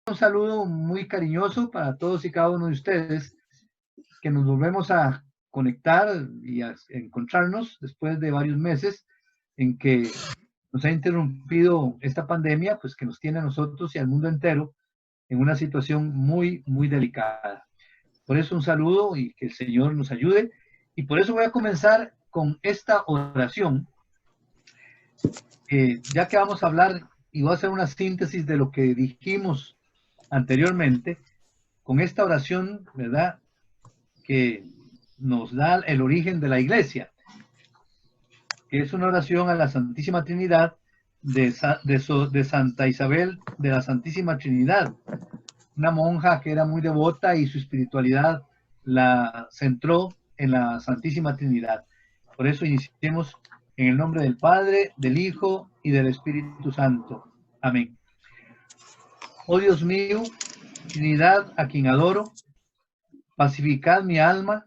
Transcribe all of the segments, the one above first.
un saludo muy cariñoso para todos y cada uno de ustedes que nos volvemos a conectar y a encontrarnos después de varios meses en que nos ha interrumpido esta pandemia, pues que nos tiene a nosotros y al mundo entero en una situación muy, muy delicada. Por eso un saludo y que el Señor nos ayude. Y por eso voy a comenzar con esta oración, ya que vamos a hablar y voy a hacer una síntesis de lo que dijimos anteriormente, con esta oración, ¿verdad?, que nos da el origen de la iglesia, que es una oración a la Santísima Trinidad de Santa Isabel de la Santísima Trinidad, una monja que era muy devota y su espiritualidad la centró en la Santísima Trinidad. Por eso iniciemos en el nombre del Padre, del Hijo y del Espíritu Santo. Amén. Oh Dios mío, Trinidad a quien adoro, pacificad mi alma,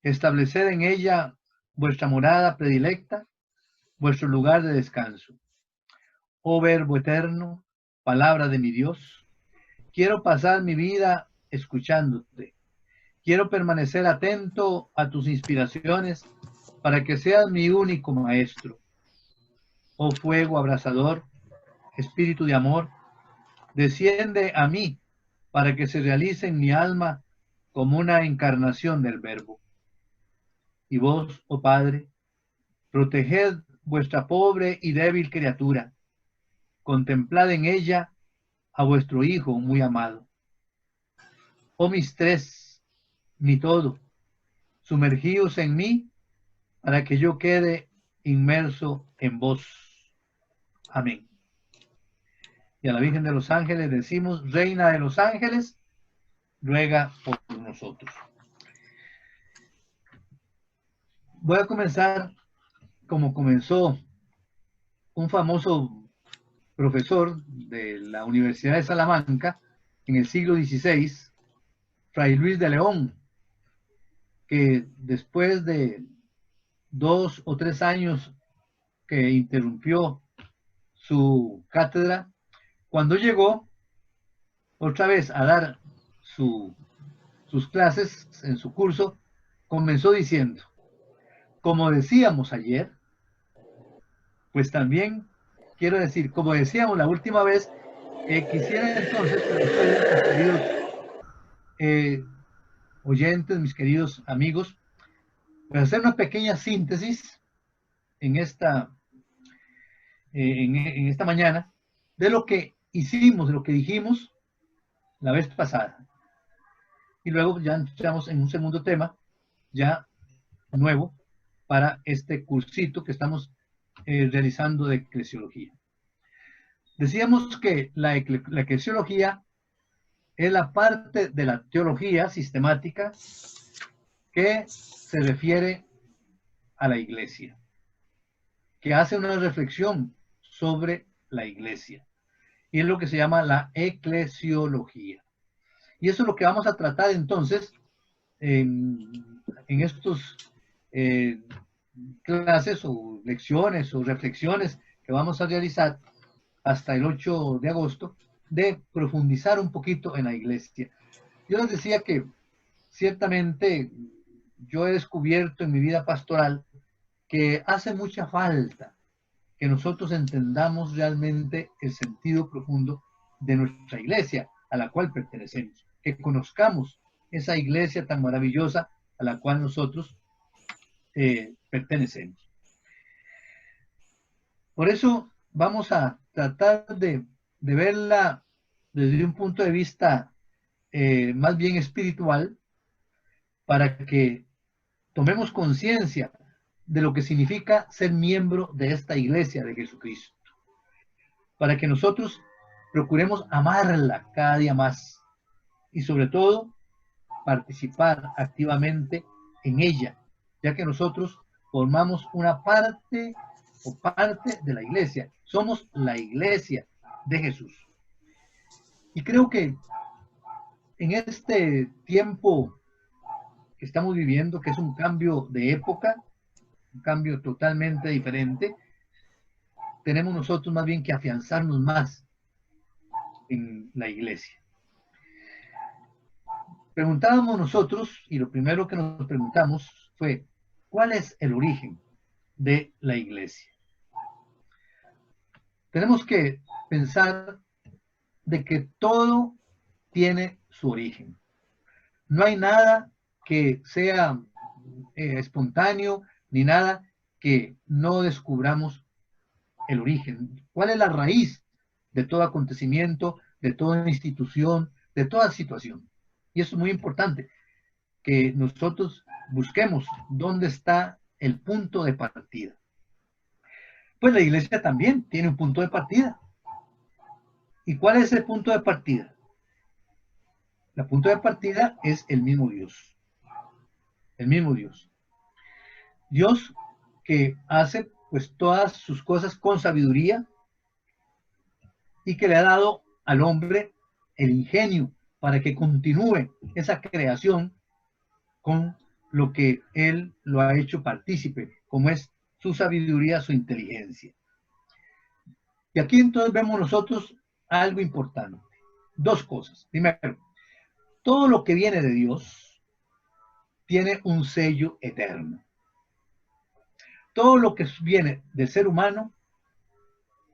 estableced en ella vuestra morada predilecta, vuestro lugar de descanso. Oh Verbo eterno, palabra de mi Dios, quiero pasar mi vida escuchándote. Quiero permanecer atento a tus inspiraciones para que seas mi único maestro. Oh fuego abrasador, espíritu de amor, desciende a mí para que se realice en mi alma como una encarnación del Verbo. Y vos, oh Padre, proteged vuestra pobre y débil criatura. Contemplad en ella a vuestro Hijo muy amado. Oh mis tres, mi todo, sumergíos en mí para que yo quede inmerso en vos. Amén. Y a la Virgen de los Ángeles decimos, Reina de los Ángeles, ruega por nosotros. Voy a comenzar como comenzó un famoso profesor de la Universidad de Salamanca en el siglo XVI, Fray Luis de León, que después de 2 o 3 años que interrumpió su cátedra, cuando llegó otra vez a dar sus clases en su curso, comenzó diciendo, como decíamos ayer, pues también quiero decir, como decíamos la última vez, quisiera entonces que ustedes, mis queridos oyentes, mis queridos amigos, pues hacer una pequeña síntesis en en esta mañana de lo que hicimos, de lo que dijimos la vez pasada. Y luego ya entramos en un segundo tema, ya nuevo, para este cursito que estamos realizando de eclesiología. Decíamos que la eclesiología es la parte de la teología sistemática que se refiere a la iglesia, que hace una reflexión sobre la iglesia. Y es lo que se llama la eclesiología. Y eso es lo que vamos a tratar entonces en estos clases o lecciones o reflexiones que vamos a realizar hasta el 8 de agosto, de profundizar un poquito en la iglesia. Yo les decía que ciertamente yo he descubierto en mi vida pastoral que hace mucha falta que nosotros entendamos realmente el sentido profundo de nuestra iglesia a la cual pertenecemos, que conozcamos esa iglesia tan maravillosa a la cual nosotros pertenecemos. Por eso vamos a tratar de verla desde un punto de vista más bien espiritual, para que tomemos conciencia de lo que significa ser miembro de esta iglesia de Jesucristo, para que nosotros procuremos amarla cada día más y sobre todo participar activamente en ella, ya que nosotros formamos una parte de la iglesia, somos la iglesia de Jesús. Y creo que en este tiempo que estamos viviendo, que es un cambio de época, un cambio totalmente diferente, tenemos nosotros más bien que afianzarnos más en la iglesia. Preguntábamos nosotros, y lo primero que nos preguntamos fue, ¿cuál es el origen de la iglesia? Tenemos que pensar de que todo tiene su origen. No hay nada que sea espontáneo, ni nada que no descubramos el origen. ¿Cuál es la raíz de todo acontecimiento, de toda institución, de toda situación? Y eso es muy importante, que nosotros busquemos dónde está el punto de partida. Pues la iglesia también tiene un punto de partida. ¿Y cuál es el punto de partida? El punto de partida es el mismo Dios. El mismo Dios. Dios que hace pues todas sus cosas con sabiduría y que le ha dado al hombre el ingenio para que continúe esa creación con lo que él lo ha hecho partícipe, como es su sabiduría, su inteligencia. Y aquí entonces vemos nosotros algo importante. Dos cosas. Primero, todo lo que viene de Dios tiene un sello eterno. Todo lo que viene del ser humano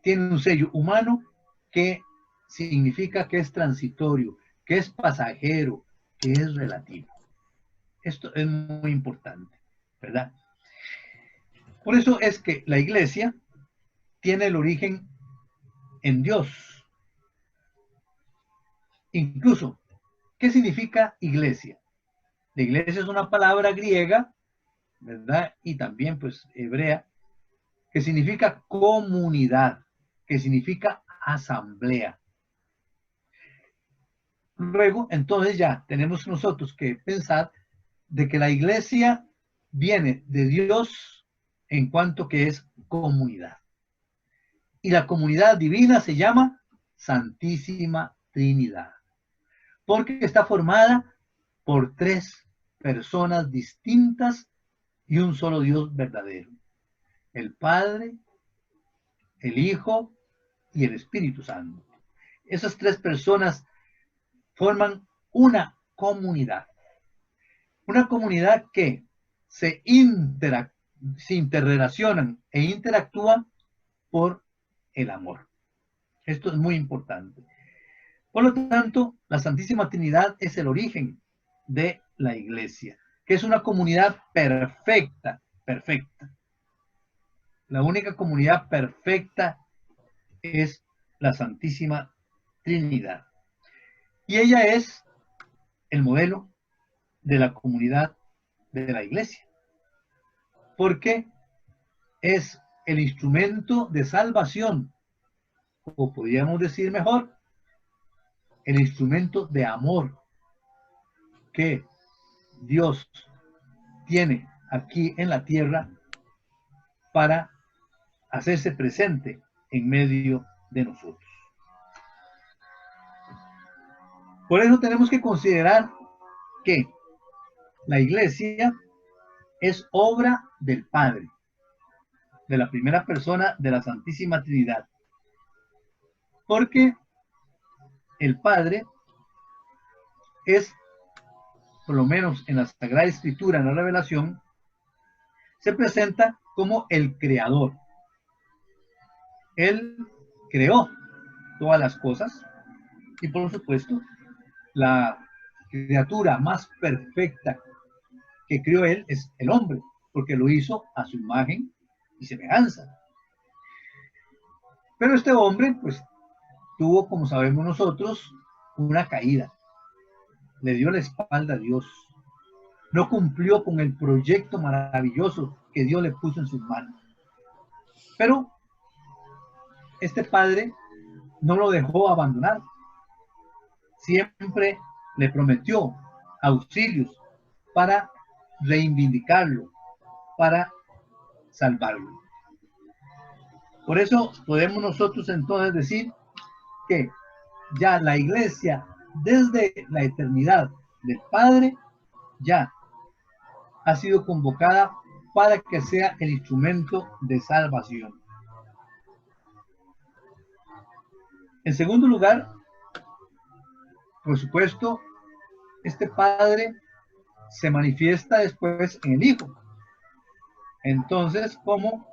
tiene un sello humano que significa que es transitorio, que es pasajero, que es relativo. Esto es muy importante, ¿verdad? Por eso es que la iglesia tiene el origen en Dios. Incluso, ¿qué significa iglesia? La iglesia es una palabra griega, ¿verdad? Y también, pues, hebrea, que significa comunidad, que significa asamblea. Luego, entonces ya tenemos nosotros que pensar de que la iglesia viene de Dios en cuanto que es comunidad. Y la comunidad divina se llama Santísima Trinidad, porque está formada por tres personas distintas y un solo Dios verdadero. El Padre, el Hijo y el Espíritu Santo. Esas tres personas forman una comunidad. Una comunidad que se interrelacionan e interactúan por el amor. Esto es muy importante. Por lo tanto, la Santísima Trinidad es el origen de la iglesia, que es una comunidad perfecta, perfecta. La única comunidad perfecta es la Santísima Trinidad. Y ella es el modelo de la comunidad de la iglesia, porque es el instrumento de salvación, o podríamos decir mejor, el instrumento de amor que Dios tiene aquí en la tierra para hacerse presente en medio de nosotros. Por eso tenemos que considerar que la iglesia es obra del Padre, de la primera persona de la Santísima Trinidad, porque el Padre es, por lo menos en la Sagrada Escritura, en la Revelación, se presenta como el creador. Él creó todas las cosas y, por supuesto, la criatura más perfecta que creó él es el hombre, porque lo hizo a su imagen y semejanza. Pero este hombre, pues, tuvo, como sabemos nosotros, una caída. Le dio la espalda a Dios. No cumplió con el proyecto maravilloso que Dios le puso en sus manos. Pero este padre no lo dejó abandonar. Siempre le prometió auxilios para reivindicarlo, para salvarlo. Por eso podemos nosotros entonces decir que ya la iglesia, desde la eternidad del Padre, ya ha sido convocada para que sea el instrumento de salvación. En segundo lugar, por supuesto, este Padre se manifiesta después en el Hijo. Entonces, como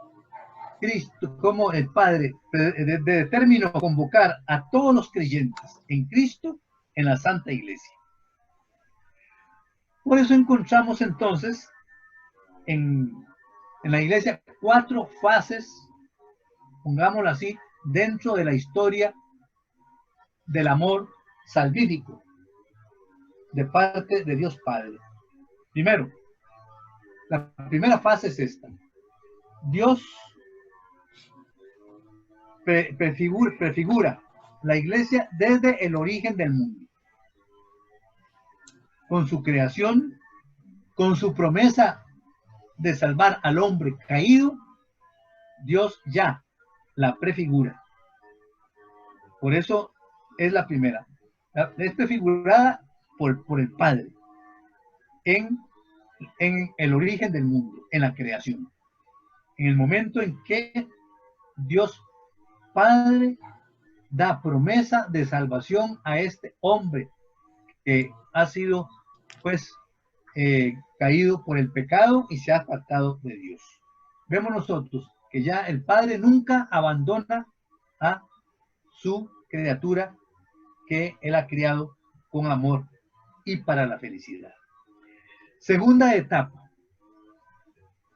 Cristo, como el Padre determinó convocar a todos los creyentes en Cristo en la Santa Iglesia. Por eso encontramos entonces en la Iglesia 4 fases, pongámoslo así, dentro de la historia del amor salvífico de parte de Dios Padre. Primero, la primera fase es esta. Dios prefigura la Iglesia desde el origen del mundo, con su creación, con su promesa de salvar al hombre caído. Dios ya la prefigura. Por eso es la primera. Es prefigurada por el Padre en el origen del mundo, en la creación. En el momento en que Dios Padre da promesa de salvación a este hombre que ha sido, pues, caído por el pecado y se ha apartado de Dios. Vemos nosotros que ya el Padre nunca abandona a su criatura que Él ha criado con amor y para la felicidad. Segunda etapa.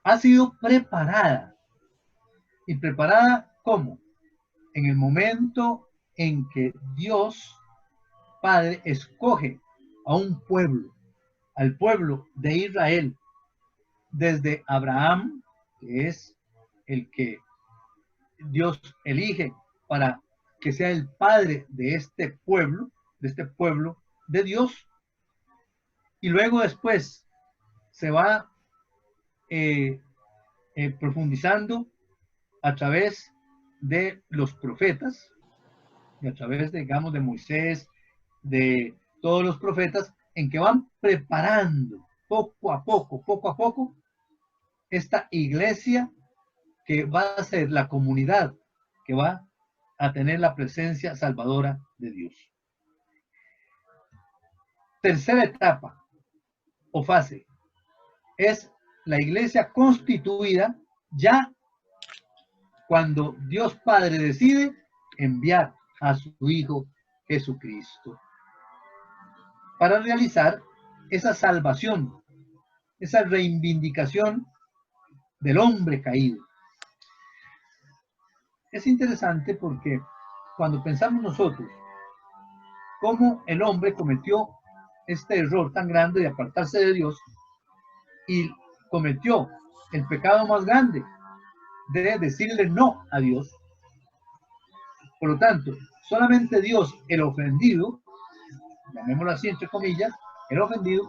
Ha sido preparada. ¿Y preparada cómo? En el momento en que Dios Padre escoge a un pueblo, al pueblo de Israel, desde Abraham, que es el que Dios elige para que sea el padre de este pueblo de Dios, y luego después se va profundizando a través de los profetas, y a través, digamos, de Moisés, de todos los profetas, en que van preparando poco a poco, esta iglesia que va a ser la comunidad que va a tener la presencia salvadora de Dios. Tercera etapa o fase es la iglesia constituida ya cuando Dios Padre decide enviar a su Hijo Jesucristo para realizar esa salvación, esa reivindicación del hombre caído. Es interesante porque cuando pensamos nosotros cómo el hombre cometió este error tan grande de apartarse de Dios y cometió el pecado más grande de decirle no a Dios. Por lo tanto, solamente Dios, el ofendido, llamémoslo así entre comillas, el ofendido,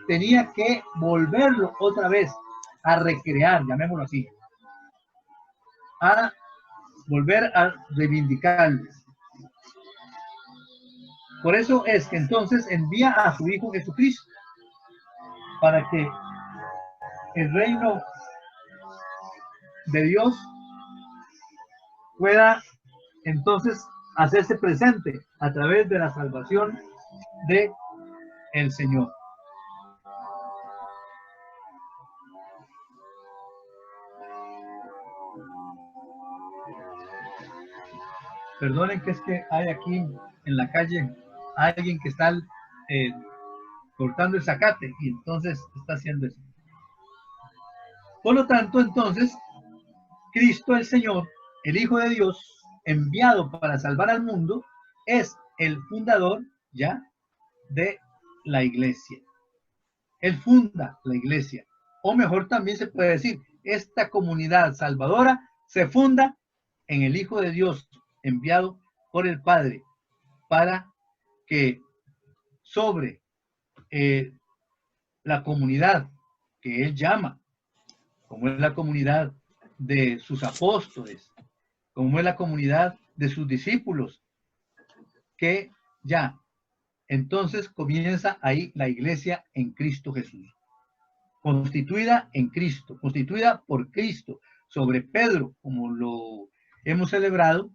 tenía que volverlo otra vez a recrear, llamémoslo así, a volver a reivindicarlo. Por eso es que entonces envía a su Hijo Jesucristo para que el reino de Dios pueda entonces hacerse presente a través de la salvación de el Señor. Perdonen que es que hay aquí en la calle alguien que está cortando el zacate y entonces está haciendo eso. Por lo tanto, entonces, Cristo el Señor, el Hijo de Dios, enviado para salvar al mundo, es el fundador ya de la iglesia. Él funda la iglesia. O mejor también se puede decir, esta comunidad salvadora se funda en el Hijo de Dios, enviado por el Padre, para que sobre la comunidad que Él llama, como es la comunidad de sus apóstoles, como es la comunidad de sus discípulos, que ya entonces comienza ahí la iglesia en Cristo Jesús, constituida en Cristo, constituida por Cristo, sobre Pedro, como lo hemos celebrado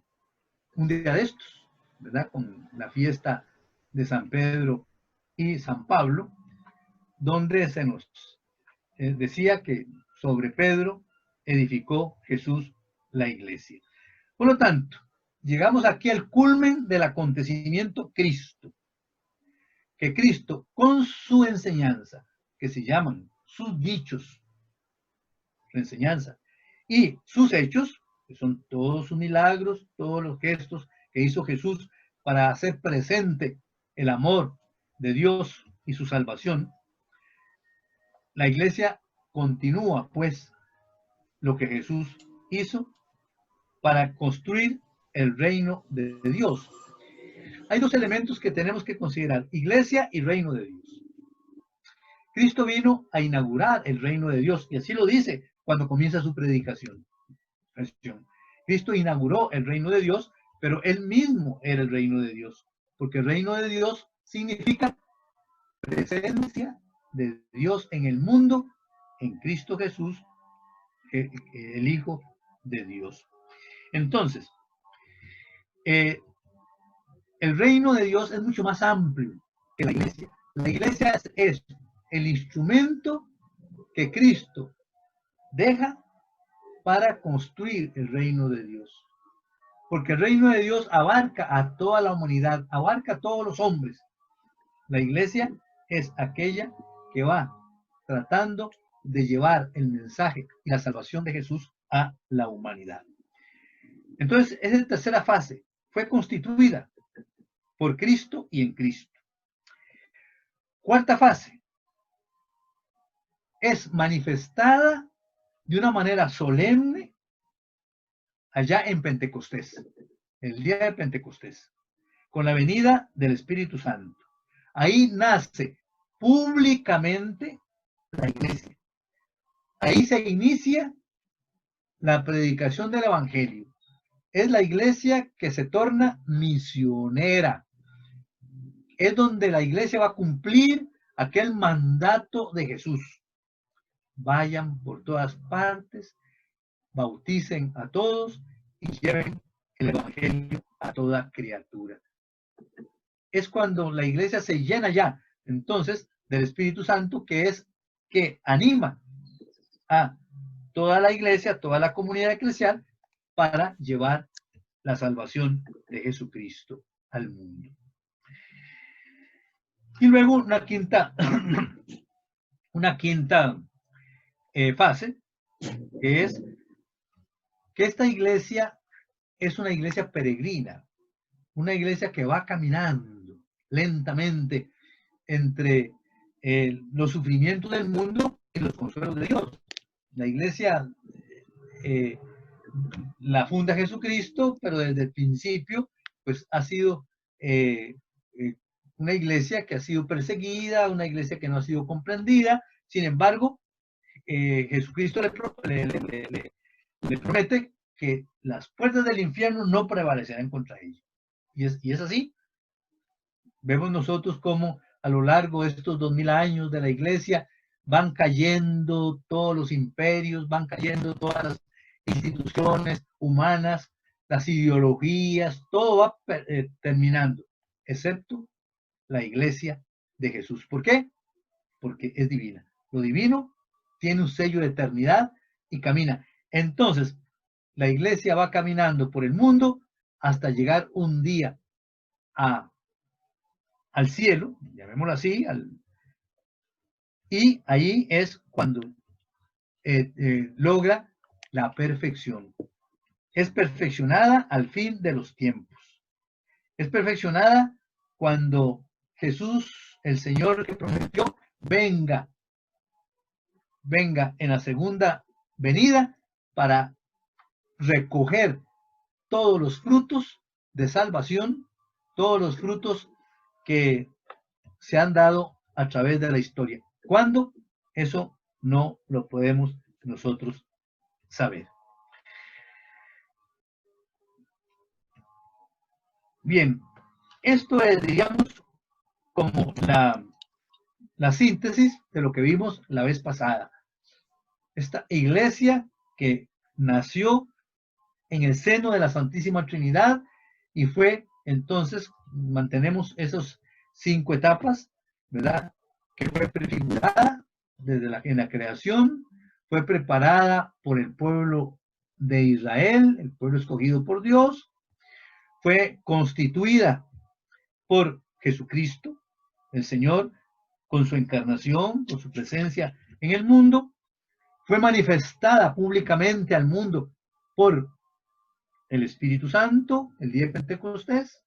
un día de estos, ¿verdad? Con la fiesta de San Pedro y San Pablo, donde se nos decía que sobre Pedro edificó Jesús la iglesia. Por lo tanto, llegamos aquí al culmen del acontecimiento Cristo, que Cristo con su enseñanza, que se llaman sus dichos, su enseñanza, y sus hechos, que son todos sus milagros, todos los gestos que hizo Jesús para hacer presente el amor de Dios y su salvación, la iglesia continúa pues lo que Jesús hizo para construir el reino de Dios. Hay dos elementos que tenemos que considerar: iglesia y reino de Dios. Cristo vino a inaugurar el reino de Dios, y así lo dice cuando comienza su predicación. Cristo inauguró el reino de Dios, pero él mismo era el reino de Dios, porque el reino de Dios significa presencia de Dios en el mundo, en Cristo Jesús, el Hijo de Dios. Entonces, el reino de Dios es mucho más amplio que la iglesia. La iglesia es el instrumento que Cristo deja para construir el reino de Dios. Porque el reino de Dios abarca a toda la humanidad, abarca a todos los hombres. La iglesia es aquella que va tratando de llevar el mensaje y la salvación de Jesús a la humanidad. Entonces, esa es la tercera fase. Fue constituida por Cristo y en Cristo. Cuarta fase. Es manifestada de una manera solemne allá en Pentecostés, el día de Pentecostés, con la venida del Espíritu Santo. Ahí nace públicamente la iglesia. Ahí se inicia la predicación del Evangelio. Es la iglesia que se torna misionera. Es donde la iglesia va a cumplir aquel mandato de Jesús. Vayan por todas partes, bauticen a todos y lleven el Evangelio a toda criatura. Es cuando la iglesia se llena ya, entonces, del Espíritu Santo, que es que anima a toda la iglesia, toda la comunidad eclesial, para llevar la salvación de Jesucristo al mundo. Y luego una quinta fase, que es que esta iglesia es una iglesia peregrina, una iglesia que va caminando lentamente entre los sufrimientos del mundo y los consuelos de Dios. La iglesia la funda Jesucristo, pero desde el principio pues ha sido una iglesia que ha sido perseguida, una iglesia que no ha sido comprendida. Sin embargo, Jesucristo le promete que las puertas del infierno no prevalecerán contra ella. Y es así. Vemos nosotros cómo a lo largo de estos 2000 años de la iglesia van cayendo todos los imperios, van cayendo todas las instituciones humanas, las ideologías, todo va terminando, excepto la iglesia de Jesús. ¿Por qué? Porque es divina. Lo divino tiene un sello de eternidad y camina. Entonces, la iglesia va caminando por el mundo hasta llegar un día al cielo, llamémoslo así, y ahí es cuando logra la perfección. Es perfeccionada al fin de los tiempos. Es perfeccionada cuando Jesús, el Señor que prometió, venga en la segunda venida para recoger todos los frutos de salvación, todos los frutos que se han dado a través de la historia. ¿Cuándo? Eso no lo podemos nosotros saber. Bien, esto es, diríamos, como la síntesis de lo que vimos la vez pasada. Esta iglesia que nació en el seno de la Santísima Trinidad y fue, entonces, mantenemos esos 5 etapas, ¿verdad? Que fue prefigurada en la creación, fue preparada por el pueblo de Israel, el pueblo escogido por Dios, fue constituida por Jesucristo, el Señor, con su encarnación, con su presencia en el mundo, fue manifestada públicamente al mundo por el Espíritu Santo el día de Pentecostés,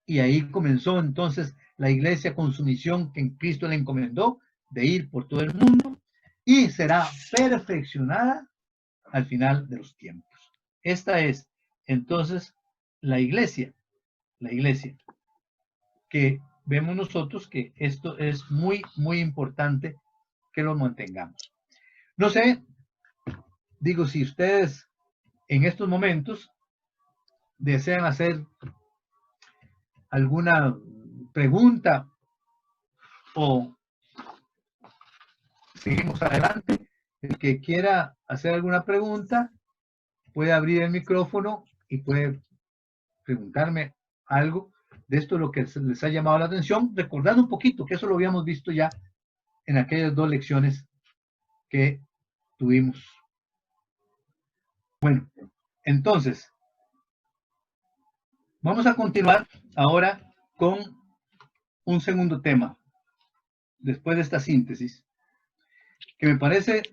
y ahí comenzó entonces la iglesia con su misión que en Cristo le encomendó de ir por todo el mundo, y será perfeccionada al final de los tiempos. Esta es entonces la iglesia que vemos nosotros que esto es muy, muy importante que lo mantengamos. No sé, digo, si ustedes en estos momentos desean hacer alguna pregunta o seguimos adelante. El que quiera hacer alguna pregunta puede abrir el micrófono y puede preguntarme algo de esto, lo que les ha llamado la atención, recordando un poquito que eso lo habíamos visto ya en aquellas 2 lecciones que tuvimos. Bueno, entonces, vamos a continuar ahora con un segundo tema, después de esta síntesis, que me parece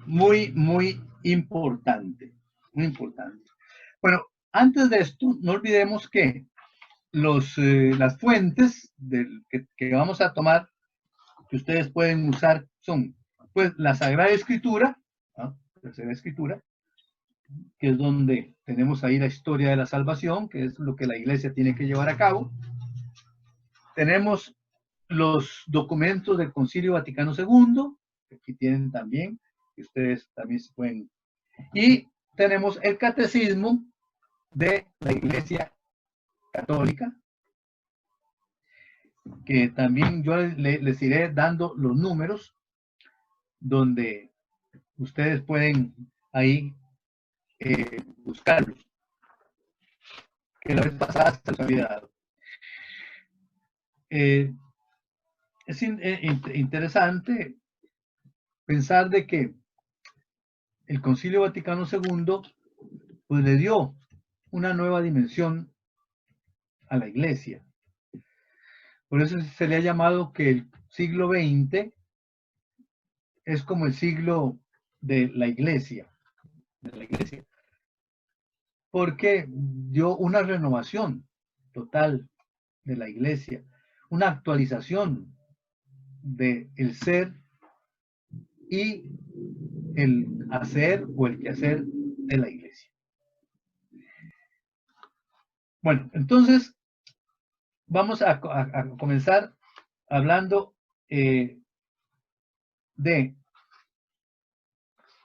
muy, muy importante, muy importante. Bueno, antes de esto, no olvidemos que las fuentes que vamos a tomar, que ustedes pueden usar, son pues la Sagrada Escritura, ¿no? La Sagrada Escritura, que es donde tenemos ahí la historia de la salvación, que es lo que la iglesia tiene que llevar a cabo. Tenemos los documentos del Concilio Vaticano II, que aquí tienen también, que ustedes también se pueden. Y tenemos el Catecismo de la Iglesia Católica, que también yo les iré dando los números donde ustedes pueden ahí buscarlos, que la vez pasada se los había dado. Es interesante pensar de que el Concilio Vaticano II pues le dio una nueva dimensión a la iglesia. Por eso se le ha llamado que el siglo XX es como el siglo de la iglesia, porque dio una renovación total de la iglesia, una actualización del ser y el hacer o el quehacer de la iglesia. Bueno, entonces vamos a comenzar hablando de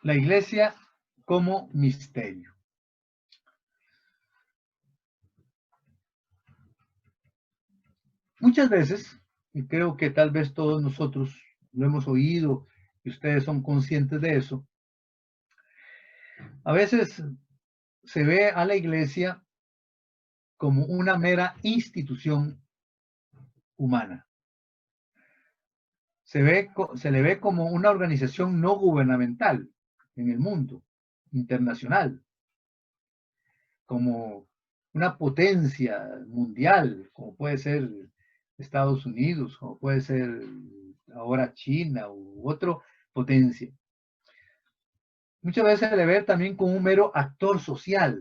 la iglesia como misterio. Muchas veces, y creo que tal vez todos nosotros lo hemos oído y ustedes son conscientes de eso, a veces se ve a la iglesia como una mera institución humana. Se le ve como una organización no gubernamental en el mundo internacional, como una potencia mundial, como puede ser Estados Unidos, como puede ser ahora China u otra potencia. Muchas veces se le ve también como un mero actor social.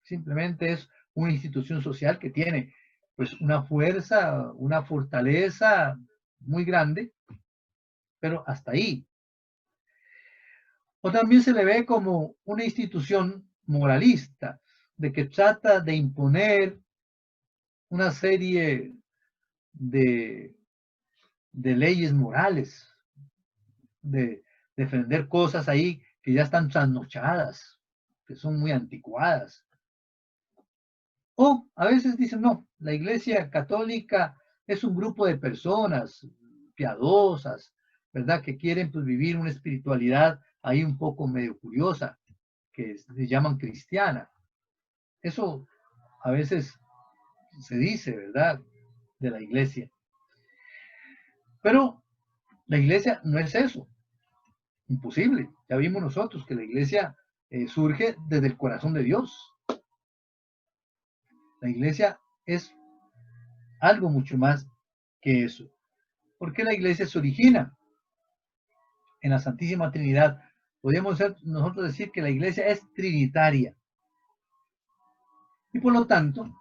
Simplemente es una institución social que tiene pues una fuerza, una fortaleza muy grande, pero hasta ahí. O también se le ve como una institución moralista, de que trata de imponer una serie de leyes morales, de defender cosas ahí que ya están trasnochadas, que son muy anticuadas. O a veces dicen, no, la Iglesia Católica es un grupo de personas piadosas, ¿verdad? Que quieren pues vivir una espiritualidad ahí un poco medio curiosa, que se llaman cristiana. Eso a veces se dice, ¿verdad?, de la iglesia. Pero la iglesia no es eso. Imposible. Ya vimos nosotros que la iglesia surge desde el corazón de Dios. La iglesia es algo mucho más que eso. ¿Por qué la iglesia se origina en la Santísima Trinidad? Podríamos nosotros decir que la iglesia es trinitaria. Y por lo tanto,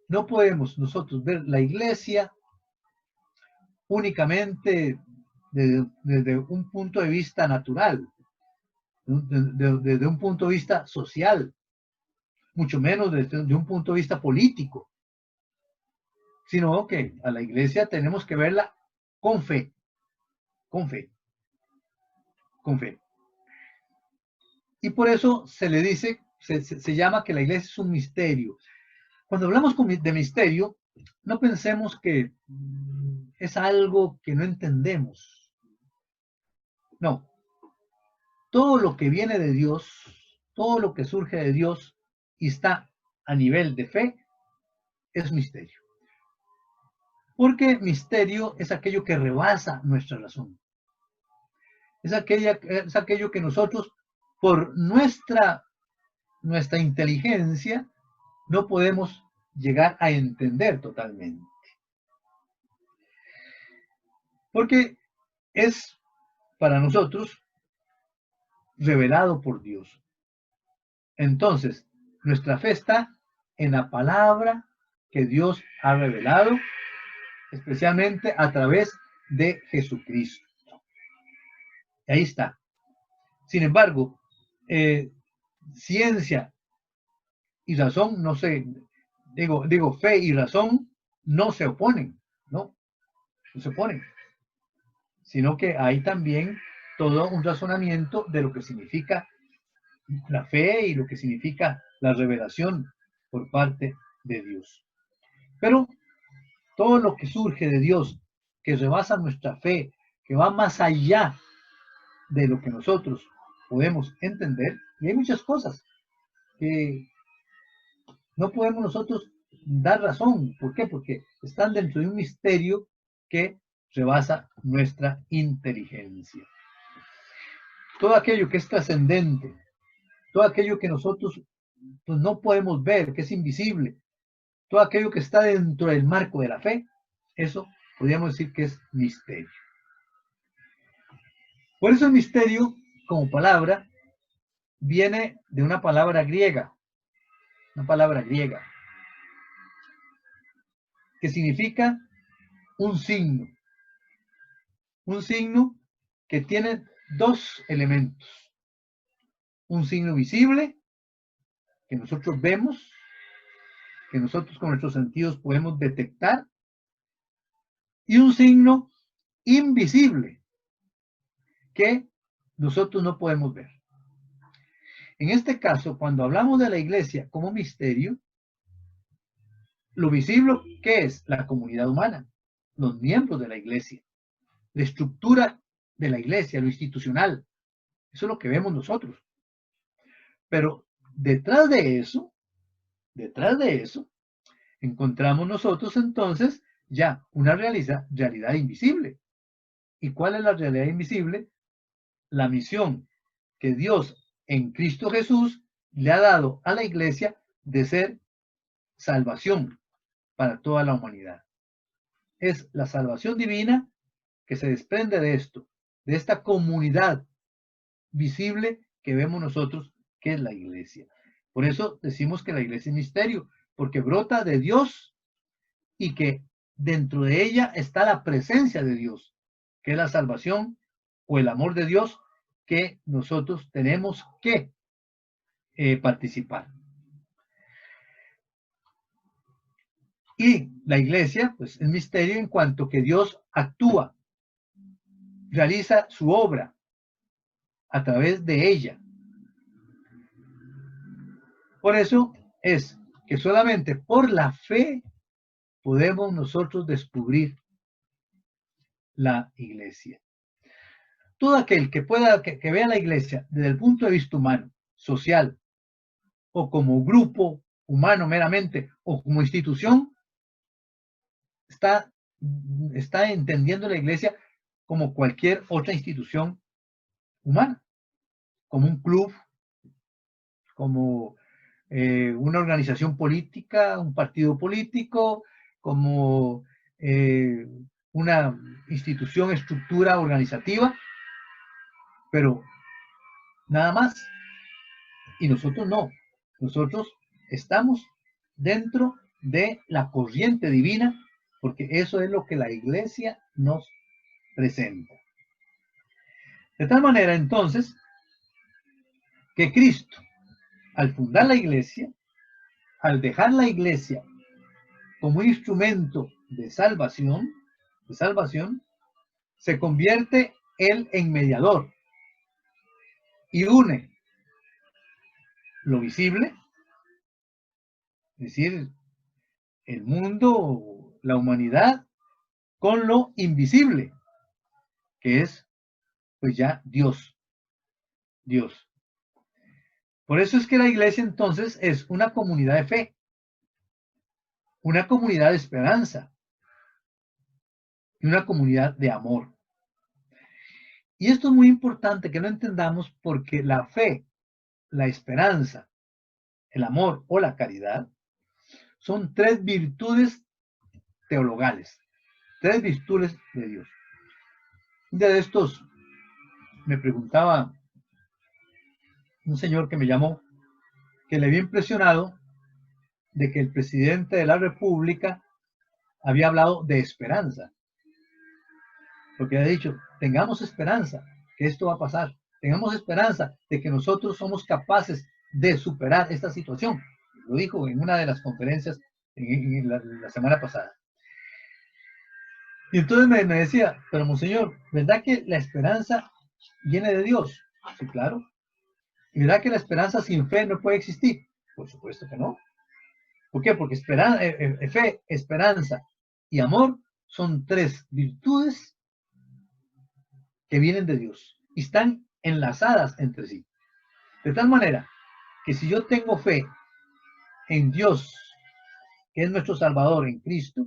no podemos nosotros ver la iglesia únicamente desde un punto de vista natural, desde un punto de vista social, mucho menos desde un punto de vista político, sino que a la iglesia tenemos que verla con fe, con fe, con fe. Y por eso se le dice, se llama que la iglesia es un misterio. Cuando hablamos de misterio, no pensemos que es algo que no entendemos. No. Todo lo que viene de Dios, todo lo que surge de Dios y está a nivel de fe, es misterio. Porque misterio es aquello que rebasa nuestra razón. Es aquello que nosotros, por nuestra inteligencia, no podemos llegar a entender totalmente. Porque es para nosotros revelado por Dios. Entonces, nuestra fe está en la palabra que Dios ha revelado, especialmente a través de Jesucristo. Ahí está. Sin embargo, ciencia y razón no se, digo, fe y razón no se oponen, ¿no? No se oponen. Sino que hay también todo un razonamiento de lo que significa la fe y lo que significa la revelación por parte de Dios. Pero todo lo que surge de Dios, que rebasa nuestra fe, que va más allá de lo que nosotros podemos entender, y hay muchas cosas que no podemos nosotros dar razón. ¿Por qué? Porque están dentro de un misterio que rebasa nuestra inteligencia. Todo aquello que es trascendente, todo aquello que nosotros pues, no podemos ver, que es invisible, todo aquello que está dentro del marco de la fe, eso podríamos decir que es misterio. Por eso el misterio, como palabra, viene de una palabra griega, que significa un signo que tiene dos elementos, un signo visible, que nosotros vemos, que nosotros con nuestros sentidos podemos detectar, y un signo invisible, que nosotros no podemos ver. En este caso, cuando hablamos de la iglesia como misterio, lo visible, ¿qué es? La comunidad humana, los miembros de la iglesia, la estructura de la iglesia, lo institucional. Eso es lo que vemos nosotros. Pero detrás de eso, encontramos nosotros entonces ya una realidad invisible. ¿Y cuál es la realidad invisible? La misión que Dios en Cristo Jesús le ha dado a la iglesia de ser salvación para toda la humanidad. Es la salvación divina que se desprende de esto, de esta comunidad visible que vemos nosotros, que es la iglesia. Por eso decimos que la iglesia es misterio, porque brota de Dios y que dentro de ella está la presencia de Dios, que es la salvación o el amor de Dios que nosotros tenemos que participar. Y la iglesia, pues, es misterio en cuanto que Dios actúa, realiza su obra a través de ella. Por eso es que solamente por la fe podemos nosotros descubrir la iglesia. Todo aquel que pueda, que vea la iglesia desde el punto de vista humano, social, o como grupo humano meramente o como institución, está entendiendo la iglesia como cualquier otra institución humana, como un club, como una organización política, un partido político, como una institución, estructura organizativa, pero nada más. Y nosotros no. Nosotros estamos dentro de la corriente divina, porque eso es lo que la iglesia nos presenta. De tal manera, entonces, que Cristo, al fundar la iglesia, al dejar la iglesia como un instrumento de salvación, se convierte él en mediador y une lo visible, es decir, el mundo, la humanidad, con lo invisible, que es pues ya Dios. Por eso es que la iglesia entonces es una comunidad de fe, una comunidad de esperanza y una comunidad de amor. Y esto es muy importante que lo entendamos porque la fe, la esperanza, el amor o la caridad son tres virtudes teologales, tres virtudes de Dios. Un día de estos me preguntaba un señor que me llamó que le había impresionado de que el presidente de la República había hablado de esperanza. Porque ha dicho, tengamos esperanza que esto va a pasar. Tengamos esperanza de que nosotros somos capaces de superar esta situación. Lo dijo en una de las conferencias en la semana pasada. Y entonces me decía, pero monseñor, ¿verdad que la esperanza viene de Dios? Sí, claro. ¿Y verdad que la esperanza sin fe no puede existir? Por supuesto que no. ¿Por qué? Porque fe, esperanza y amor son tres virtudes que vienen de Dios y están enlazadas entre sí. De tal manera que si yo tengo fe en Dios, que es nuestro Salvador, en Cristo,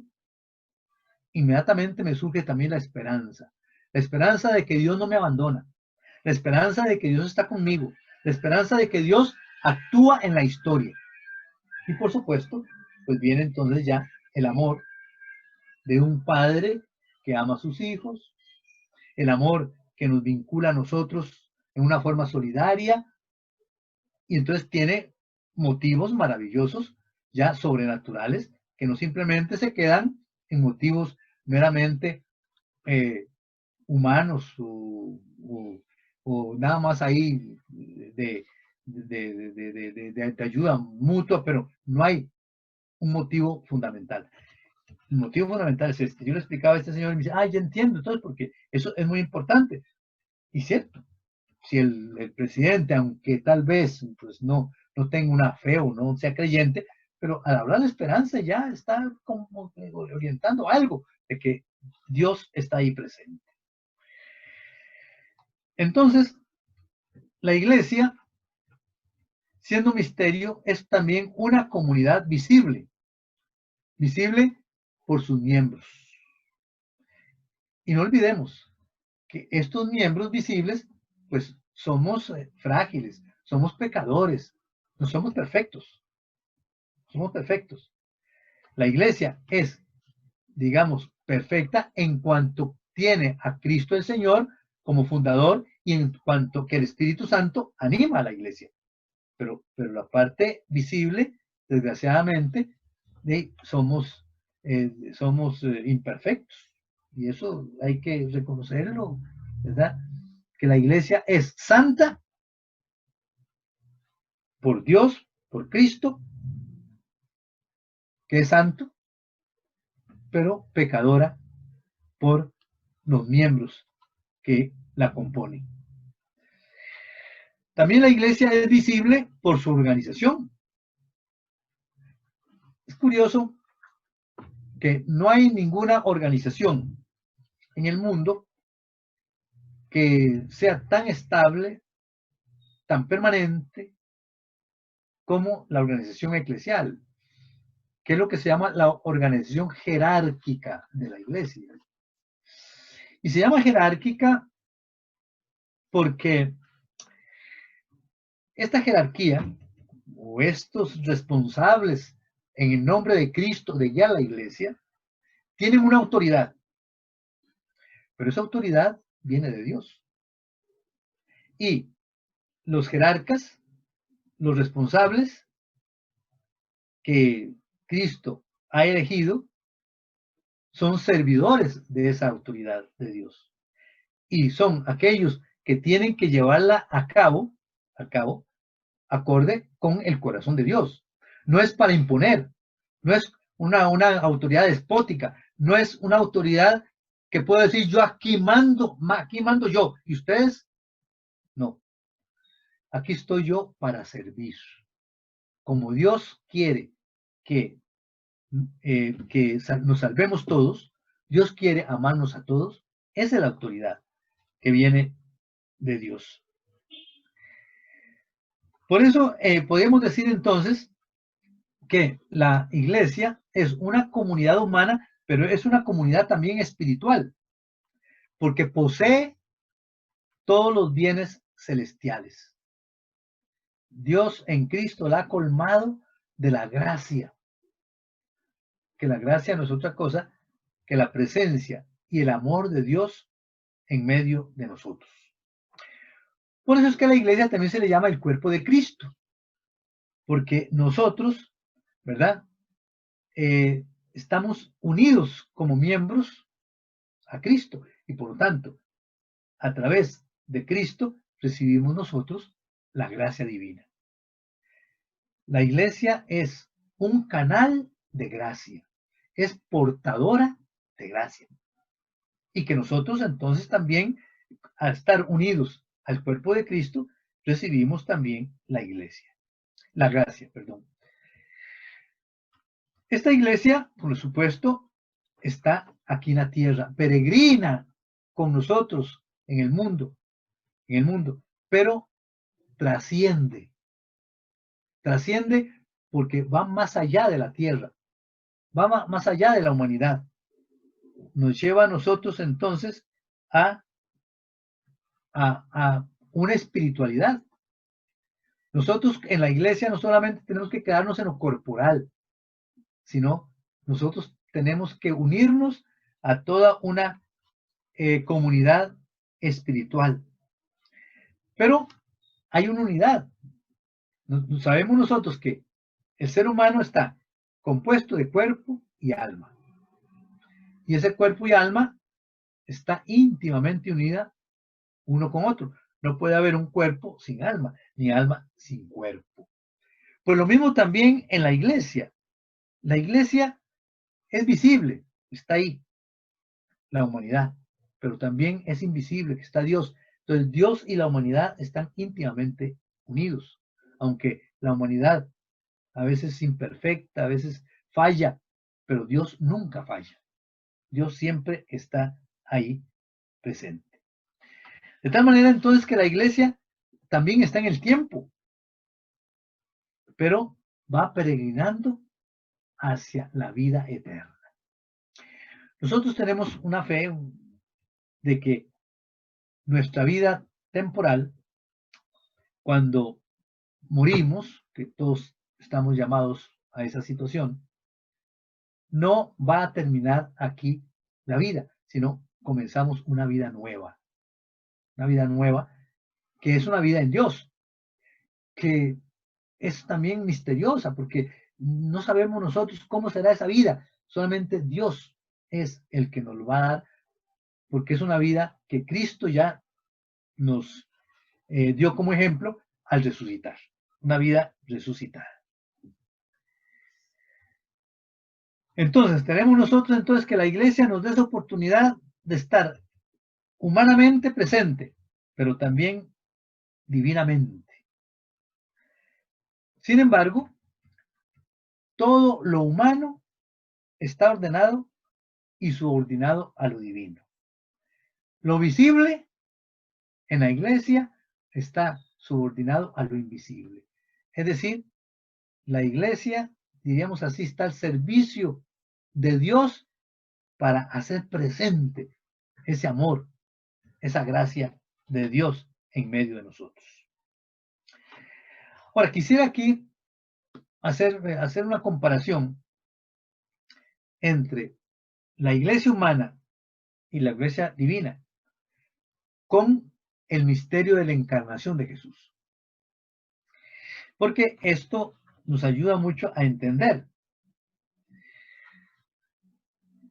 inmediatamente me surge también la esperanza. La esperanza de que Dios no me abandona. La esperanza de que Dios está conmigo. La esperanza de que Dios actúa en la historia. Y por supuesto, pues viene entonces ya el amor de un padre que ama a sus hijos, el amor que nos vincula a nosotros en una forma solidaria, y entonces tiene motivos maravillosos, ya sobrenaturales, que no simplemente se quedan en motivos meramente humanos o nada más ahí de ayuda mutua, pero no hay un motivo fundamental. El motivo fundamental es este. Yo le explicaba a este señor y me dice, ya entiendo, entonces, porque eso es muy importante. Y cierto, si el presidente, aunque tal vez pues no tenga una fe o no sea creyente, pero al hablar de esperanza ya está como orientando algo de que Dios está ahí presente. Entonces, la iglesia, siendo misterio, es también una comunidad visible por sus miembros. Y no olvidemos que estos miembros visibles, pues somos frágiles, somos pecadores, no somos perfectos. Somos perfectos. La iglesia es, digamos, perfecta en cuanto tiene a Cristo el Señor como fundador y en cuanto que el Espíritu Santo anima a la iglesia. Pero la parte visible, desgraciadamente, somos imperfectos. Y eso hay que reconocerlo, ¿verdad? Que la iglesia es santa por Dios, por Cristo, que es santo, pero pecadora por los miembros que la componen. También la iglesia es visible por su organización. Es curioso que no hay ninguna organización en el mundo que sea tan estable, tan permanente, como la organización eclesial, que es lo que se llama la organización jerárquica de la iglesia. Y se llama jerárquica porque esta jerarquía o estos responsables en el nombre de Cristo de guiar la iglesia tienen una autoridad, pero esa autoridad viene de Dios. Y los jerarcas, los responsables que Cristo ha elegido, son servidores de esa autoridad de Dios. Y son aquellos que tienen que llevarla a cabo, acorde con el corazón de Dios. No es para imponer, no es una autoridad despótica, no es una autoridad que puedo decir yo aquí mando yo, y ustedes, no. Aquí estoy yo para servir. Como Dios quiere que nos salvemos todos, Dios quiere amarnos a todos, esa es la autoridad que viene de Dios. Por eso podemos decir entonces que la iglesia es una comunidad humana, pero es una comunidad también espiritual, porque posee todos los bienes celestiales. Dios en Cristo la ha colmado de la gracia, que la gracia no es otra cosa que la presencia y el amor de Dios en medio de nosotros. Por eso es que a la iglesia también se le llama el cuerpo de Cristo, porque nosotros, ¿verdad? Estamos unidos como miembros a Cristo y por lo tanto, a través de Cristo recibimos nosotros la gracia divina. La iglesia es un canal de gracia, es portadora de gracia. Y que nosotros entonces también, al estar unidos al cuerpo de Cristo, recibimos también la gracia, perdón. Esta iglesia, por supuesto, está aquí en la tierra, peregrina con nosotros en el mundo, pero trasciende porque va más allá de la tierra, va más allá de la humanidad. Nos lleva a nosotros entonces a una espiritualidad. Nosotros en la iglesia no solamente tenemos que quedarnos en lo corporal, sino nosotros tenemos que unirnos a toda una comunidad espiritual. Pero hay una unidad. Sabemos nosotros que el ser humano está compuesto de cuerpo y alma. Y ese cuerpo y alma está íntimamente unida uno con otro. No puede haber un cuerpo sin alma, ni alma sin cuerpo. Pues lo mismo también en la iglesia. La iglesia es visible, está ahí, la humanidad, pero también es invisible, que está Dios. Entonces Dios y la humanidad están íntimamente unidos, aunque la humanidad a veces es imperfecta, a veces falla, pero Dios nunca falla. Dios siempre está ahí presente. De tal manera entonces que la iglesia también está en el tiempo, pero va peregrinando hacia la vida eterna. Nosotros tenemos una fe de que nuestra vida temporal, cuando morimos, que todos estamos llamados a esa situación, no va a terminar aquí la vida, sino comenzamos una vida nueva que es una vida en Dios, que es también misteriosa, porque no sabemos nosotros cómo será esa vida, solamente Dios es el que nos lo va a dar, porque es una vida que Cristo ya nos dio como ejemplo al resucitar, una vida resucitada. Entonces, tenemos nosotros entonces que la iglesia nos dé esa oportunidad de estar humanamente presente, pero también divinamente. Sin embargo, todo lo humano está ordenado y subordinado a lo divino. Lo visible en la iglesia está subordinado a lo invisible. Es decir, la iglesia, diríamos así, está al servicio de Dios para hacer presente ese amor, esa gracia de Dios en medio de nosotros. Ahora, quisiera aquí hacer una comparación entre la iglesia humana y la iglesia divina con el misterio de la encarnación de Jesús. Porque esto nos ayuda mucho a entender.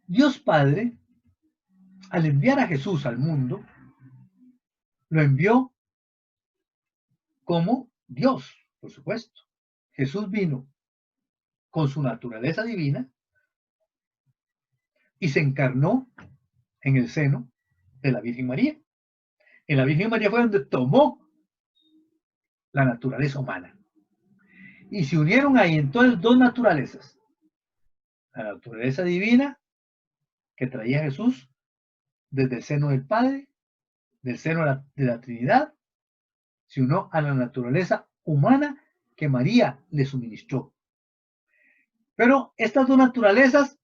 Dios Padre, al enviar a Jesús al mundo, lo envió como Dios, por supuesto. Jesús vino con su naturaleza divina y se encarnó en el seno de la Virgen María. En la Virgen María fue donde tomó la naturaleza humana. Y se unieron ahí entonces dos naturalezas. La naturaleza divina que traía Jesús desde el seno del Padre, del seno de la Trinidad, se unió a la naturaleza humana que María le suministró. Pero estas dos naturalezas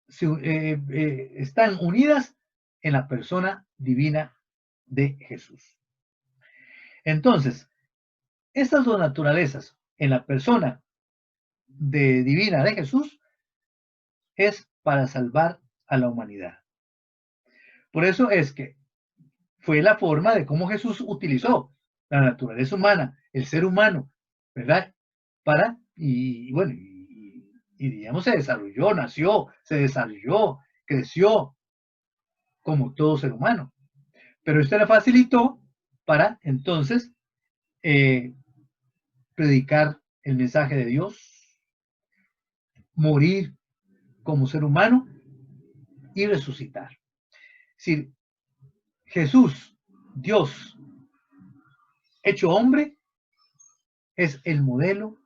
están unidas en la persona divina de Jesús. Entonces, estas dos naturalezas en la persona divina de Jesús es para salvar a la humanidad. Por eso es que fue la forma de cómo Jesús utilizó la naturaleza humana, el ser humano, ¿verdad? Y digamos, se desarrolló, nació, se desarrolló, creció como todo ser humano. Pero esto le facilitó para entonces predicar el mensaje de Dios, morir como ser humano y resucitar. Es decir, Jesús, Dios, hecho hombre, es el modelo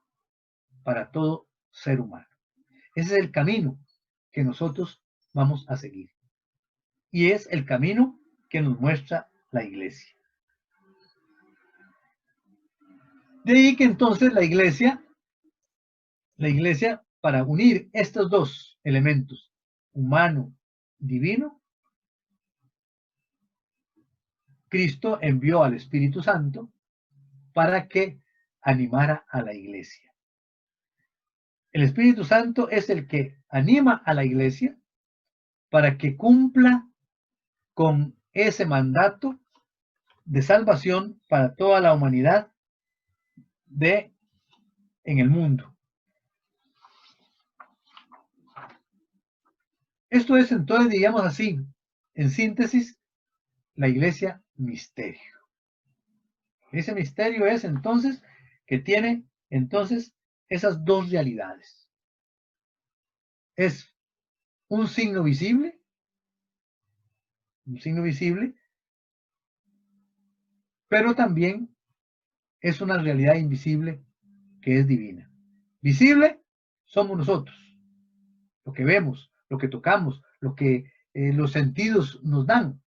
para todo ser humano. Ese es el camino que nosotros vamos a seguir. Y es el camino que nos muestra la iglesia. De ahí que entonces la iglesia, para unir estos dos elementos, humano, divino, Cristo envió al Espíritu Santo para que animara a la iglesia. El Espíritu Santo es el que anima a la iglesia para que cumpla con ese mandato de salvación para toda la humanidad en el mundo. Esto es entonces, digamos así, en síntesis, la iglesia misterio. Ese misterio es entonces que tiene entonces esas dos realidades. Es un signo visible, pero también es una realidad invisible que es divina. Visible somos nosotros, lo que vemos, lo que tocamos, lo que los sentidos nos dan,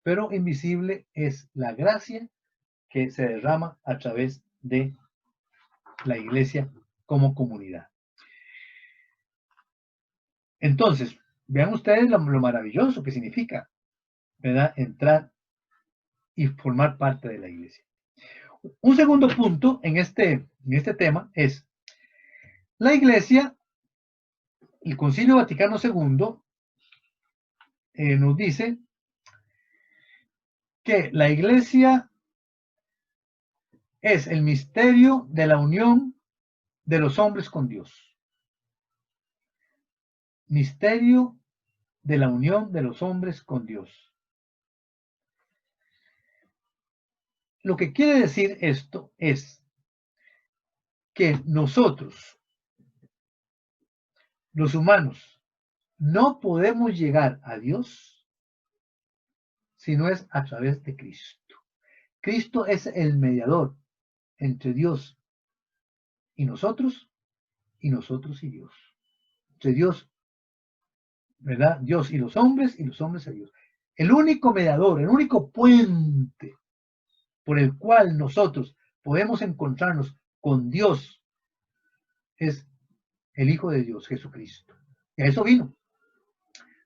pero invisible es la gracia que se derrama a través de la iglesia como comunidad. Entonces, vean ustedes lo maravilloso que significa, ¿verdad?, entrar y formar parte de la iglesia. Un segundo punto en este tema es la iglesia. El Concilio Vaticano II nos dice que la iglesia es el misterio de la unión de los hombres con Dios. Misterio de la unión de los hombres con Dios. Lo que quiere decir esto es que nosotros, los humanos, no podemos llegar a Dios si no es a través de Cristo. Cristo es el mediador entre Dios y nosotros y Dios. Entre Dios, ¿verdad? Dios y los hombres a Dios. El único mediador, el único puente por el cual nosotros podemos encontrarnos con Dios es el Hijo de Dios, Jesucristo. Y a eso vino.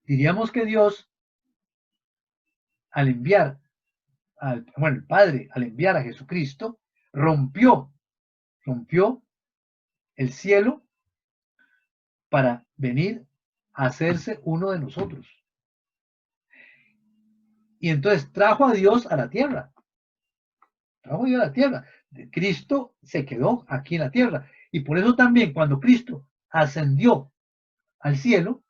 Diríamos que Dios, al enviar, el Padre, al enviar a Jesucristo, rompió el cielo para venir a hacerse uno de nosotros. Y entonces trajo a Dios a la tierra. Trajo a Dios a la tierra. Cristo se quedó aquí en la tierra. Y por eso también cuando Cristo ascendió al cielo,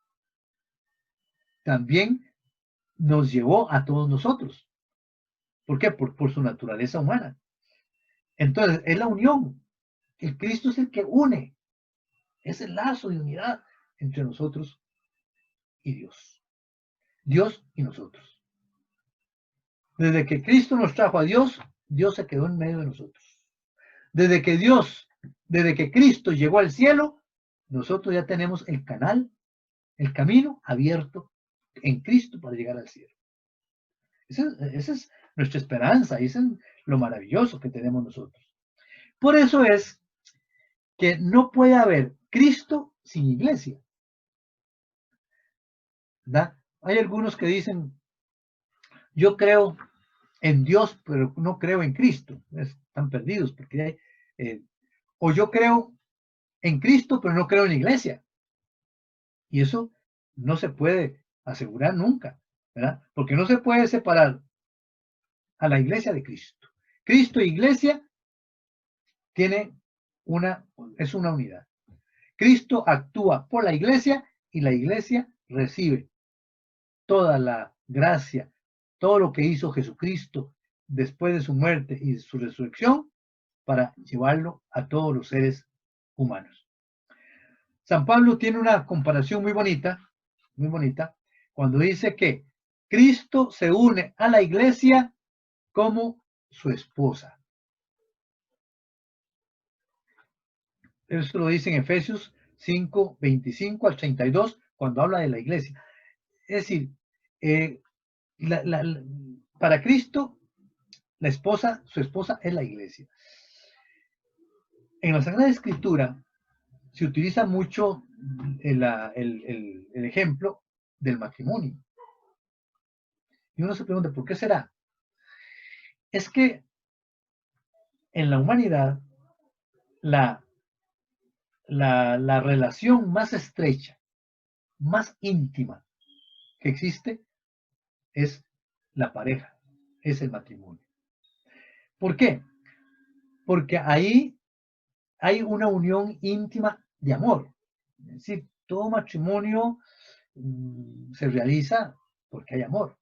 también nos llevó a todos nosotros. ¿Por qué? Por su naturaleza humana. Entonces, es la unión. El Cristo es el que une. Es el lazo de unidad entre nosotros y Dios. Dios y nosotros. Desde que Cristo nos trajo a Dios, Dios se quedó en medio de nosotros. Desde que Cristo llegó al cielo, nosotros ya tenemos el canal, el camino abierto en Cristo para llegar al cielo. Esa es nuestra esperanza, y eso es lo maravilloso que tenemos nosotros. Por eso es que no puede haber Cristo sin iglesia. ¿Verdad? Hay algunos que dicen, yo creo en Dios, pero no creo en Cristo. Están perdidos porque o yo creo en Cristo, pero no creo en la iglesia. Y eso no se puede asegurar nunca, ¿verdad? Porque no se puede separar a la iglesia de Cristo. Cristo e iglesia es una unidad. Cristo actúa por la iglesia y la iglesia recibe toda la gracia, todo lo que hizo Jesucristo después de su muerte y de su resurrección para llevarlo a todos los seres humanos. San Pablo tiene una comparación muy bonita, cuando dice que Cristo se une a la iglesia como su esposa. Eso lo dice en Efesios 5, 25 al 32, cuando habla de la iglesia. Es decir, para Cristo, su esposa es la iglesia. En la Sagrada Escritura se utiliza mucho el ejemplo del matrimonio. Y uno se pregunta, ¿por qué será? Es que en la humanidad, la relación más estrecha, más íntima que existe es la pareja, es el matrimonio. ¿Por qué? Porque ahí hay una unión íntima de amor. Es decir, todo matrimonio se realiza porque hay amor.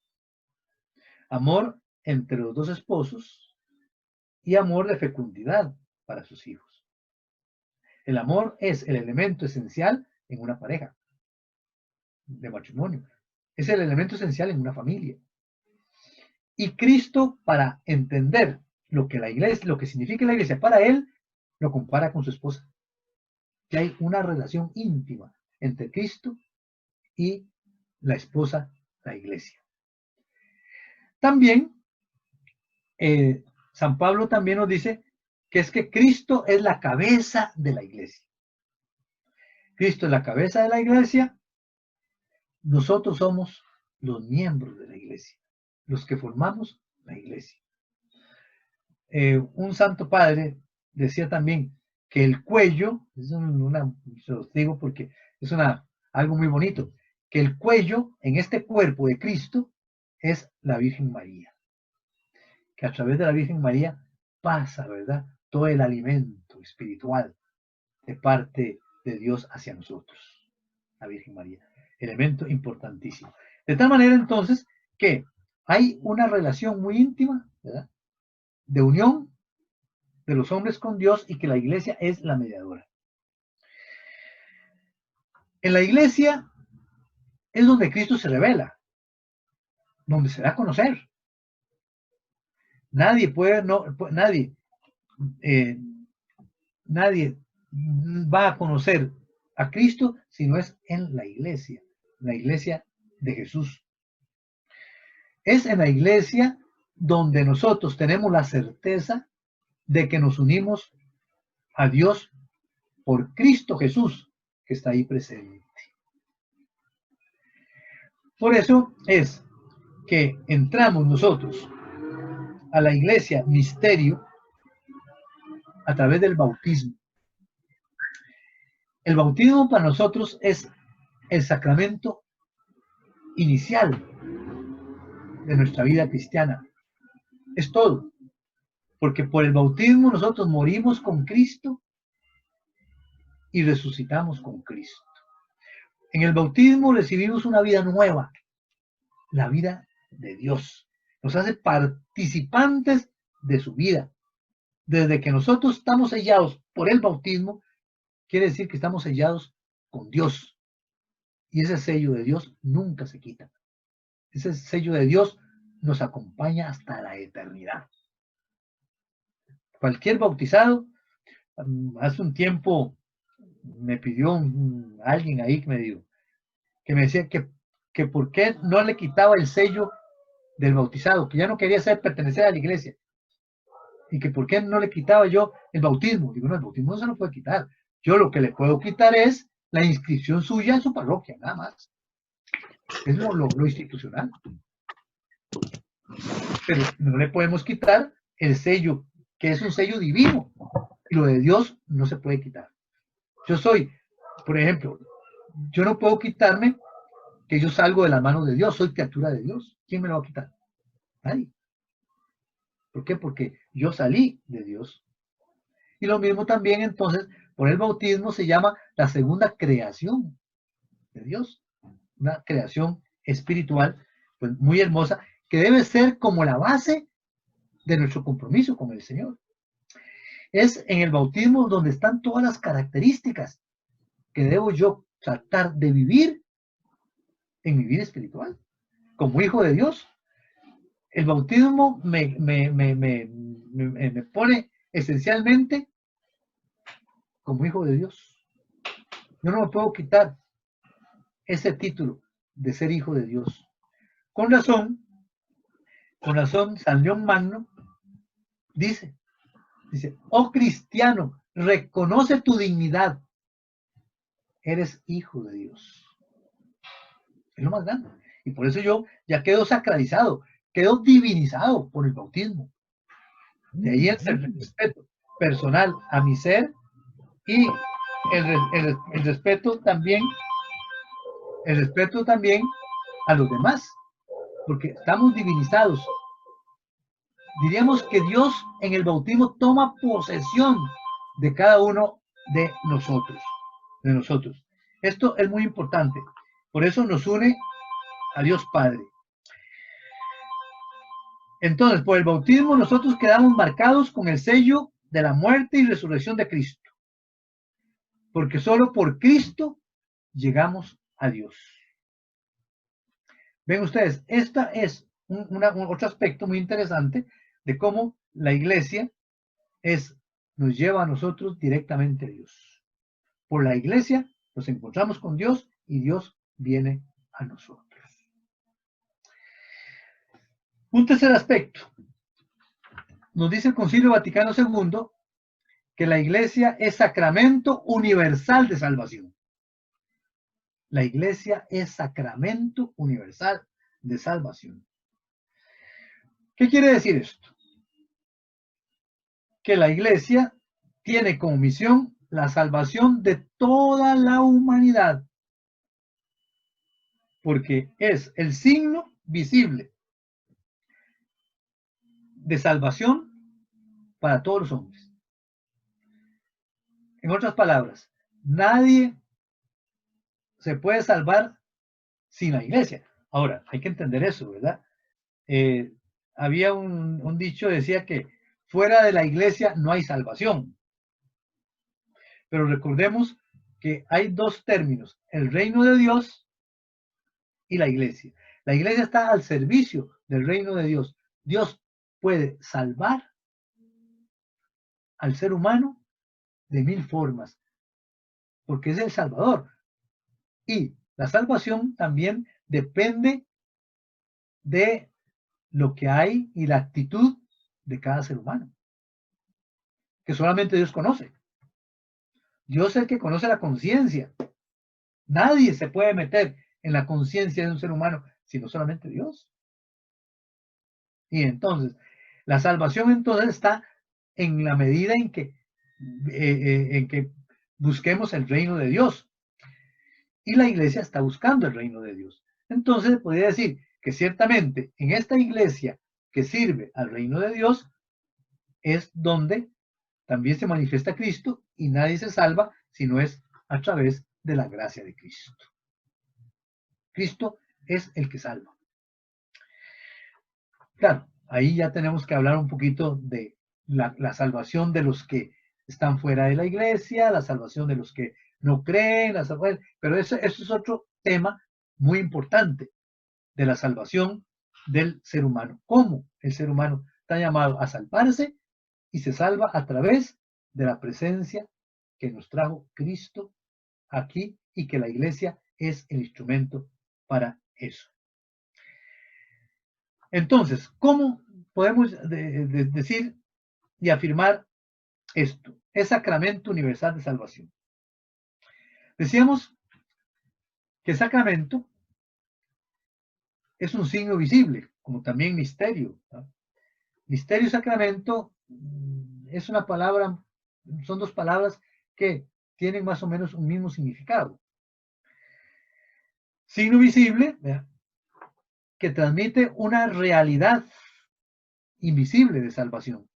Amor entre los dos esposos y amor de fecundidad para sus hijos. El amor es el elemento esencial en una pareja de matrimonio. Es el elemento esencial en una familia. Y Cristo, para entender lo que significa la iglesia para él, lo compara con su esposa. Que hay una relación íntima entre Cristo y la esposa, la iglesia. También, San Pablo también nos dice que es que Cristo es la cabeza de la iglesia. Cristo es la cabeza de la iglesia. Nosotros somos los miembros de la iglesia, los que formamos la iglesia. Un santo padre decía también que el cuello, se los digo porque es algo muy bonito, que el cuello en este cuerpo de Cristo es la Virgen María. Que a través de la Virgen María pasa, ¿verdad?, todo el alimento espiritual de parte de Dios hacia nosotros. La Virgen María, elemento importantísimo. De tal manera entonces que hay una relación muy íntima, ¿verdad?, de unión de los hombres con Dios y que la iglesia es la mediadora. En la iglesia es donde Cristo se revela, donde se da a conocer. Nadie va a conocer a Cristo si no es en la iglesia de Jesús. Es en la iglesia donde nosotros tenemos la certeza de que nos unimos a Dios por Cristo Jesús, que está ahí presente. Por eso es que entramos nosotros a la iglesia misterio a través del bautismo. El bautismo para nosotros es el sacramento inicial de nuestra vida cristiana. Es todo. Porque por el bautismo nosotros morimos con Cristo y resucitamos con Cristo. En el bautismo recibimos una vida nueva, la vida de Dios. Nos hace participantes de su vida. Desde que nosotros estamos sellados por el bautismo, quiere decir que estamos sellados con Dios. Y ese sello de Dios nunca se quita. Ese sello de Dios nos acompaña hasta la eternidad. Cualquier bautizado, hace un tiempo me pidió alguien ahí que me decía que por qué no le quitaba el sello del bautizado, que ya no quería pertenecer a la iglesia, y que por qué no le quitaba yo el bautismo. Digo, no, el bautismo no se lo puede quitar. Yo lo que le puedo quitar es la inscripción suya en su parroquia, nada más. Es lo institucional. Pero no le podemos quitar el sello, que es un sello divino, y lo de Dios no se puede quitar. Yo soy, por ejemplo, yo no puedo quitarme que yo salgo de las manos de Dios, soy criatura de Dios. ¿Quién me lo va a quitar? Nadie. ¿Por qué? Porque yo salí de Dios. Y lo mismo también entonces, por el bautismo se llama la segunda creación de Dios. Una creación espiritual, pues muy hermosa, que debe ser como la base de nuestro compromiso con el Señor. Es en el bautismo donde están todas las características que debo yo tratar de vivir en mi vida espiritual, como hijo de Dios. El bautismo me pone esencialmente como hijo de Dios. Yo no me puedo quitar ese título de ser hijo de Dios. Con razón, San León Magno dice, oh cristiano, reconoce tu dignidad. Eres hijo de Dios. Es lo más grande. Y por eso yo ya quedo sacralizado, quedo divinizado por el bautismo. De ahí el respeto personal a mi ser y el respeto también a los demás, porque estamos divinizados. Diríamos que Dios en el bautismo toma posesión de cada uno de nosotros. Esto es muy importante. Por eso nos une a Dios Padre. Entonces, por el bautismo nosotros quedamos marcados con el sello de la muerte y resurrección de Cristo. Porque solo por Cristo llegamos a Dios. Ven ustedes, esta es otro aspecto muy interesante de cómo la iglesia nos lleva a nosotros directamente a Dios. Por la iglesia nos encontramos con Dios y Dios viene a nosotros. Un tercer aspecto. Nos dice el Concilio Vaticano II que la iglesia es sacramento universal de salvación. La iglesia es sacramento universal de salvación. ¿Qué quiere decir esto? Que la iglesia tiene como misión la salvación de toda la humanidad, porque es el signo visible de salvación para todos los hombres. En otras palabras, nadie se puede salvar sin la iglesia. Ahora, hay que entender eso, ¿verdad? Había un dicho, decía que fuera de la iglesia no hay salvación. Pero recordemos que hay dos términos, el reino de Dios y la iglesia. La iglesia está al servicio del reino de Dios. Dios puede salvar al ser humano de 1000 formas, porque es el Salvador. Y la salvación también depende de lo que hay y la actitud de cada ser humano, que solamente Dios conoce. Dios es el que conoce la conciencia. Nadie se puede meter en la conciencia de un ser humano, sino solamente Dios. Y entonces, la salvación entonces está en la medida en que busquemos el reino de Dios. Y la iglesia está buscando el reino de Dios. Entonces, podría decir que ciertamente en esta iglesia que sirve al reino de Dios es donde también se manifiesta Cristo y nadie se salva si no es a través de la gracia de Cristo. Cristo es el que salva. Claro, ahí ya tenemos que hablar un poquito de la salvación de los que están fuera de la iglesia, la salvación de los que no creen, pero eso es otro tema muy importante de la salvación del ser humano. ¿Cómo el ser humano está llamado a salvarse y se salva a través de la presencia que nos trajo Cristo aquí y que la iglesia es el instrumento para eso? Entonces, ¿cómo podemos decir y afirmar esto? Es sacramento universal de salvación. Decíamos que el sacramento es un signo visible, como también misterio, ¿no? Misterio y sacramento es una palabra, son dos palabras que tienen más o menos un mismo significado. Signo visible, ¿verdad?, que transmite una realidad invisible de salvación.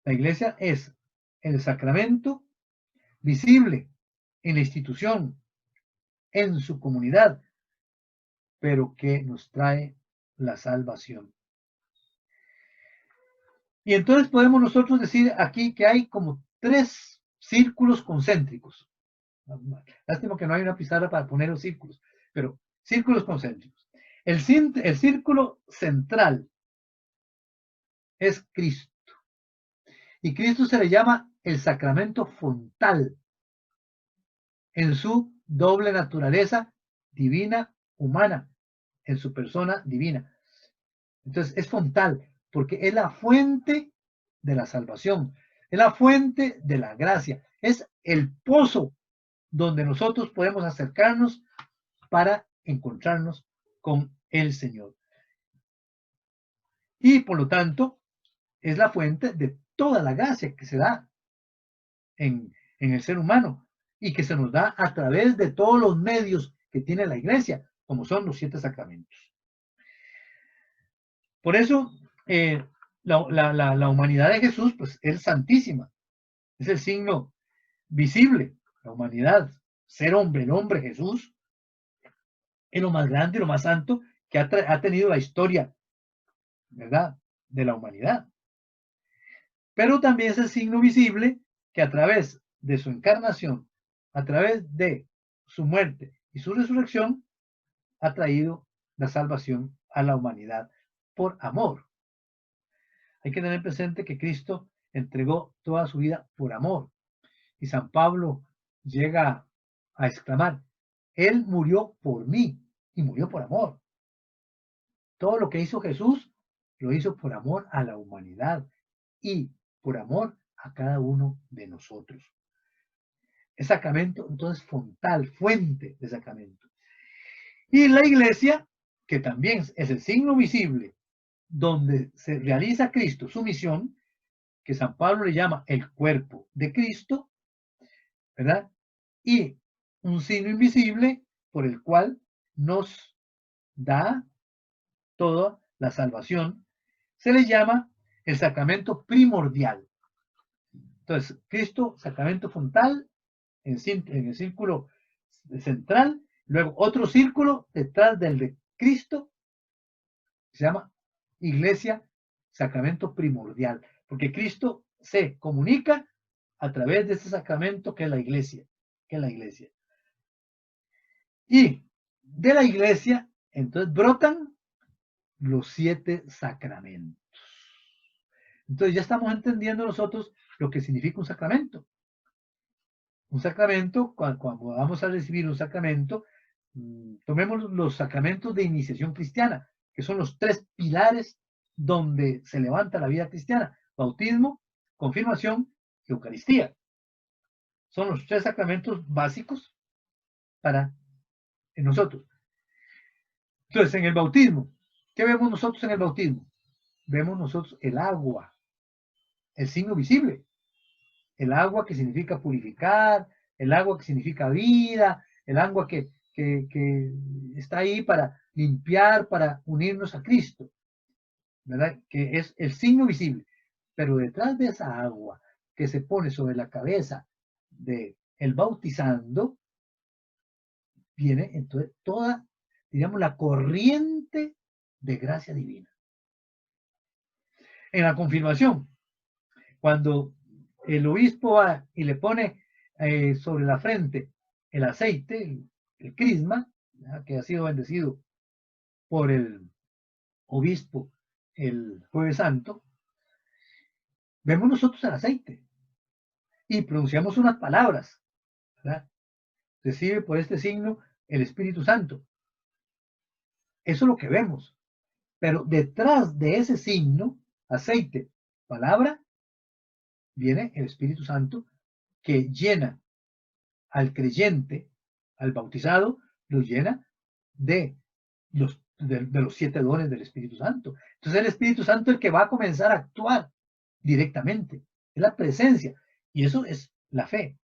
La iglesia es el sacramento visible en la institución, en su comunidad, pero que nos trae la salvación. Y entonces podemos nosotros decir aquí que hay como 3 círculos concéntricos. Lástima que no hay una pizarra para poner los círculos, pero círculos concéntricos. El círculo central es Cristo. Y Cristo se le llama el sacramento fontal en su doble naturaleza divina, humana, en su persona divina. Entonces es fontal, porque es la fuente de la salvación, es la fuente de la gracia, es el pozo donde nosotros podemos acercarnos para encontrarnos con el Señor. Y por lo tanto, es la fuente de toda la gracia que se da en el ser humano y que se nos da a través de todos los medios que tiene la iglesia, como son los 7 sacramentos. Por eso, la humanidad de Jesús, pues es santísima, es el signo visible, la humanidad, ser hombre, el hombre Jesús, es lo más grande y lo más santo que ha tenido la historia, ¿verdad?, de la humanidad. Pero también es el signo visible que a través de su encarnación, a través de su muerte y su resurrección, ha traído la salvación a la humanidad por amor. Hay que tener presente que Cristo entregó toda su vida por amor. Y San Pablo llega a exclamar, Él murió por mí y murió por amor. Todo lo que hizo Jesús lo hizo por amor a la humanidad y por amor a cada uno de nosotros. Es sacramento, entonces, fontal, fuente de sacramento. Y la iglesia, que también es el signo visible donde se realiza Cristo su misión, que San Pablo le llama el cuerpo de Cristo, ¿verdad? Y un signo invisible por el cual nos da toda la salvación, se le llama el sacramento primordial. Entonces, Cristo, sacramento fontal, en el círculo central, luego otro círculo detrás del de Cristo, se llama iglesia, sacramento primordial, porque Cristo se comunica a través de ese sacramento que es la iglesia, Y de la iglesia, entonces brotan los 7 sacramentos. Entonces ya estamos entendiendo nosotros lo que significa un sacramento. Un sacramento, cuando vamos a recibir un sacramento, tomemos los sacramentos de iniciación cristiana, que son los 3 pilares donde se levanta la vida cristiana: bautismo, confirmación y Eucaristía. Son los 3 sacramentos básicos para nosotros. Entonces, en el bautismo, ¿qué vemos nosotros en el bautismo? Vemos nosotros el agua, el signo visible. El agua que significa purificar, el agua que significa vida, el agua que está ahí para limpiar, para unirnos a Cristo, ¿verdad? Que es el signo visible. Pero detrás de esa agua que se pone sobre la cabeza del bautizando, viene entonces toda, digamos, la corriente de gracia divina. En la confirmación, cuando el obispo va y le pone sobre la frente el aceite, el crisma, ¿verdad? Que ha sido bendecido por el obispo el Jueves Santo, vemos nosotros el aceite y pronunciamos unas palabras, ¿verdad? Recibe por este signo el Espíritu Santo. Eso es lo que vemos. Pero detrás de ese signo, aceite, palabra, viene el Espíritu Santo que llena al creyente, al bautizado, lo llena de los 7 dones del Espíritu Santo. Entonces el Espíritu Santo es el que va a comenzar a actuar directamente. Es la presencia. Y eso es la fe.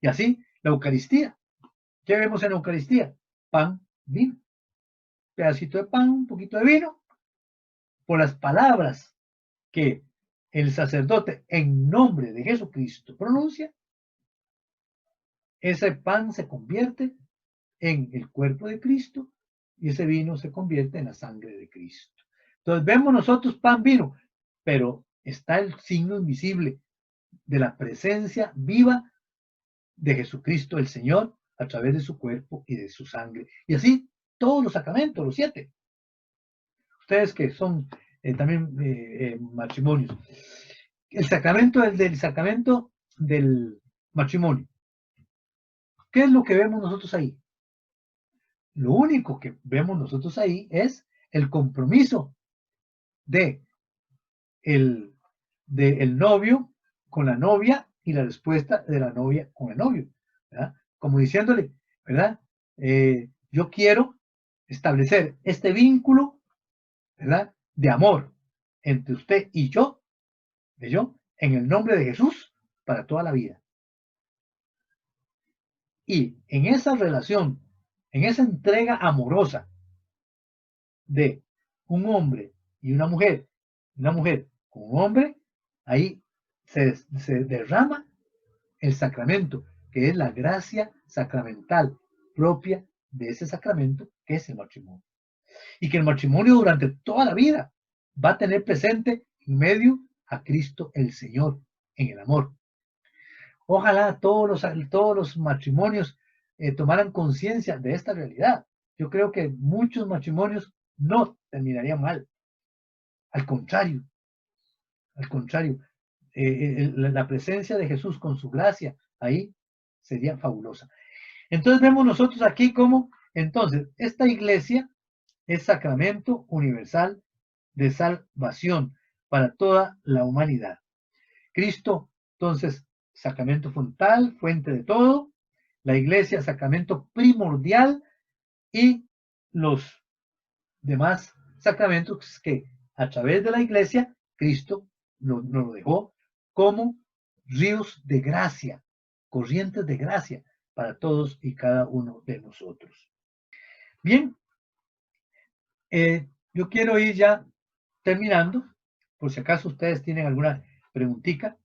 Y así, la Eucaristía. ¿Qué vemos en la Eucaristía? Pan, vino. Pedacito de pan, un poquito de vino. Por las palabras que el sacerdote en nombre de Jesucristo pronuncia, ese pan se convierte en el cuerpo de Cristo y ese vino se convierte en la sangre de Cristo. Entonces vemos nosotros pan, vino, pero está el signo invisible de la presencia viva de Jesucristo el Señor a través de su cuerpo y de su sangre. Y así todos los sacramentos, los 7. Ustedes que son también matrimonios. El sacramento del sacramento del matrimonio. ¿Qué es lo que vemos nosotros ahí? Lo único que vemos nosotros ahí es el compromiso de el novio con la novia y la respuesta de la novia con el novio, ¿verdad? Como diciéndole, ¿verdad? Yo quiero establecer este vínculo, ¿verdad? De amor entre usted y yo, en el nombre de Jesús, para toda la vida. Y en esa relación, en esa entrega amorosa de un hombre y una mujer con un hombre, ahí se derrama el sacramento, que es la gracia sacramental propia de ese sacramento, que es el matrimonio. Y que el matrimonio durante toda la vida va a tener presente en medio a Cristo el Señor, en el amor. Ojalá todos los matrimonios tomaran conciencia de esta realidad. Yo creo que muchos matrimonios no terminarían mal. Al contrario, la presencia de Jesús con su gracia ahí sería fabulosa. Entonces vemos nosotros aquí cómo, entonces, esta iglesia es sacramento universal de salvación para toda la humanidad. Cristo, entonces, sacramento frontal, fuente de todo, la iglesia, sacramento primordial, y los demás sacramentos que a través de la iglesia, Cristo nos lo dejó como ríos de gracia, corrientes de gracia para todos y cada uno de nosotros. Bien, yo quiero ir ya terminando, por si acaso ustedes tienen alguna preguntita.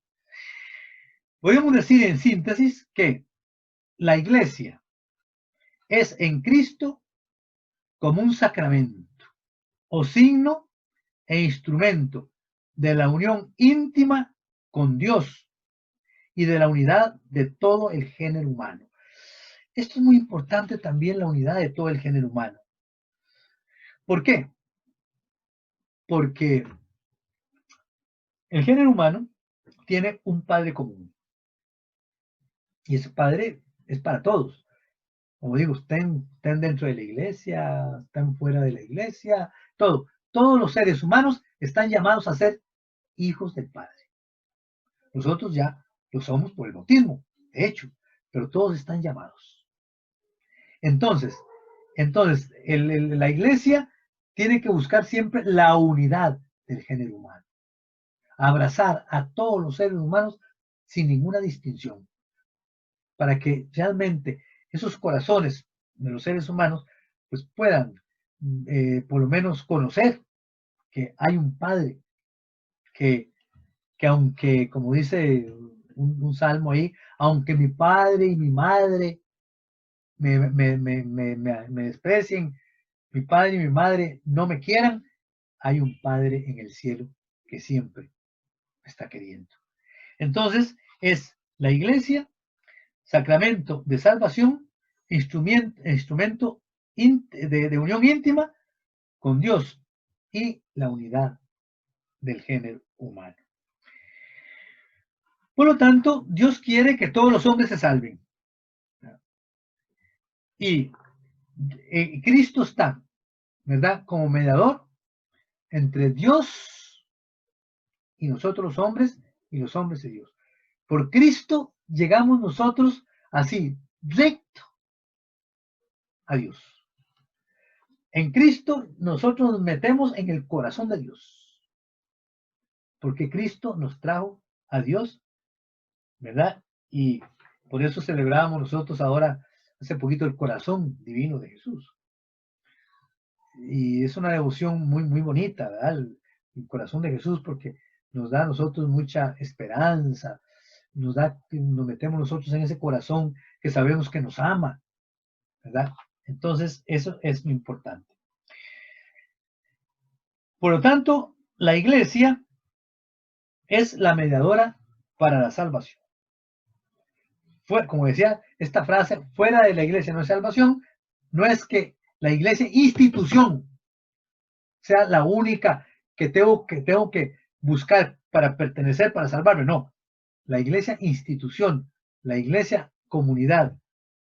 Podemos decir en síntesis que la iglesia es en Cristo como un sacramento o signo e instrumento de la unión íntima con Dios y de la unidad de todo el género humano. Esto es muy importante también, la unidad de todo el género humano. ¿Por qué? Porque el género humano tiene un padre común. Y ese padre es para todos. Como digo, estén dentro de la iglesia, estén fuera de la iglesia, todo. Todos los seres humanos están llamados a ser hijos del Padre. Nosotros ya lo somos por el bautismo, de hecho. pero todos están llamados. Entonces la iglesia tiene que buscar siempre la unidad del género humano, abrazar a todos los seres humanos sin ninguna distinción, para que realmente esos corazones de los seres humanos pues puedan por lo menos conocer que hay un Padre que aunque, como dice un salmo ahí, aunque mi padre y mi madre me desprecien, mi padre y mi madre no me quieran, hay un Padre en el cielo que siempre me está queriendo. Entonces, es la iglesia, sacramento de salvación, instrumento de unión íntima con Dios y la unidad del género humano. Por lo tanto, Dios quiere que todos los hombres se salven. Y Cristo está, ¿verdad?, como mediador entre Dios y nosotros los hombres y los hombres y Dios. Por Cristo llegamos nosotros así, recto a Dios. En Cristo nosotros nos metemos en el corazón de Dios. Porque Cristo nos trajo a Dios, ¿verdad? Y por eso celebramos nosotros ahora, hace poquito, el corazón divino de Jesús. Y es una devoción muy, muy bonita, ¿verdad? El corazón de Jesús, porque nos da a nosotros mucha esperanza, nos metemos nosotros en ese corazón que sabemos que nos ama, ¿verdad? Entonces, eso es muy importante. Por lo tanto, la iglesia es la mediadora para la salvación. Como decía esta frase, fuera de la iglesia no hay salvación, no es que la iglesia institución sea la única que tengo que buscar para pertenecer, para salvarme, no. La iglesia institución, la iglesia comunidad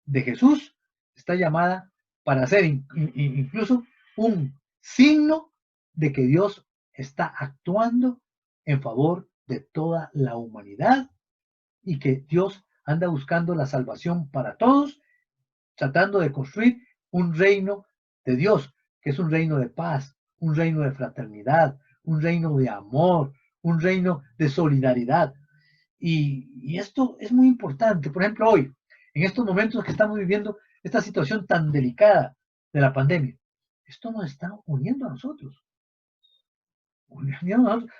de Jesús está llamada para ser incluso un signo de que Dios está actuando en favor de toda la humanidad y que Dios anda buscando la salvación para todos, tratando de construir un reino de Dios, que es un reino de paz, un reino de fraternidad, un reino de amor, un reino de solidaridad. Y esto es muy importante. Por ejemplo, hoy, en estos momentos que estamos viviendo esta situación tan delicada de la pandemia, esto nos está uniendo a nosotros.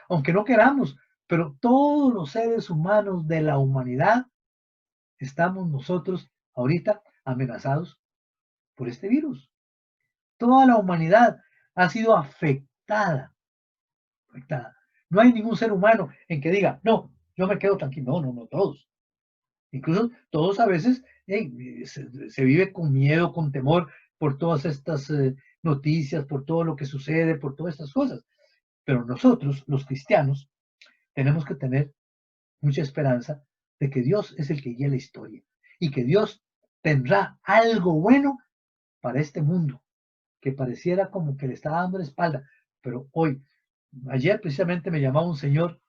Aunque no queramos, pero todos los seres humanos de la humanidad estamos nosotros ahorita amenazados por este virus. Toda la humanidad ha sido afectada. No hay ningún ser humano en que diga, no, yo me quedo tranquilo. No, todos. Incluso todos a veces se vive con miedo, con temor por todas estas noticias, por todo lo que sucede, por todas estas cosas. Pero nosotros, los cristianos, tenemos que tener mucha esperanza de que Dios es el que guía la historia y que Dios tendrá algo bueno para este mundo, que pareciera como que le está dando la espalda. Pero ayer precisamente me llamaba un señor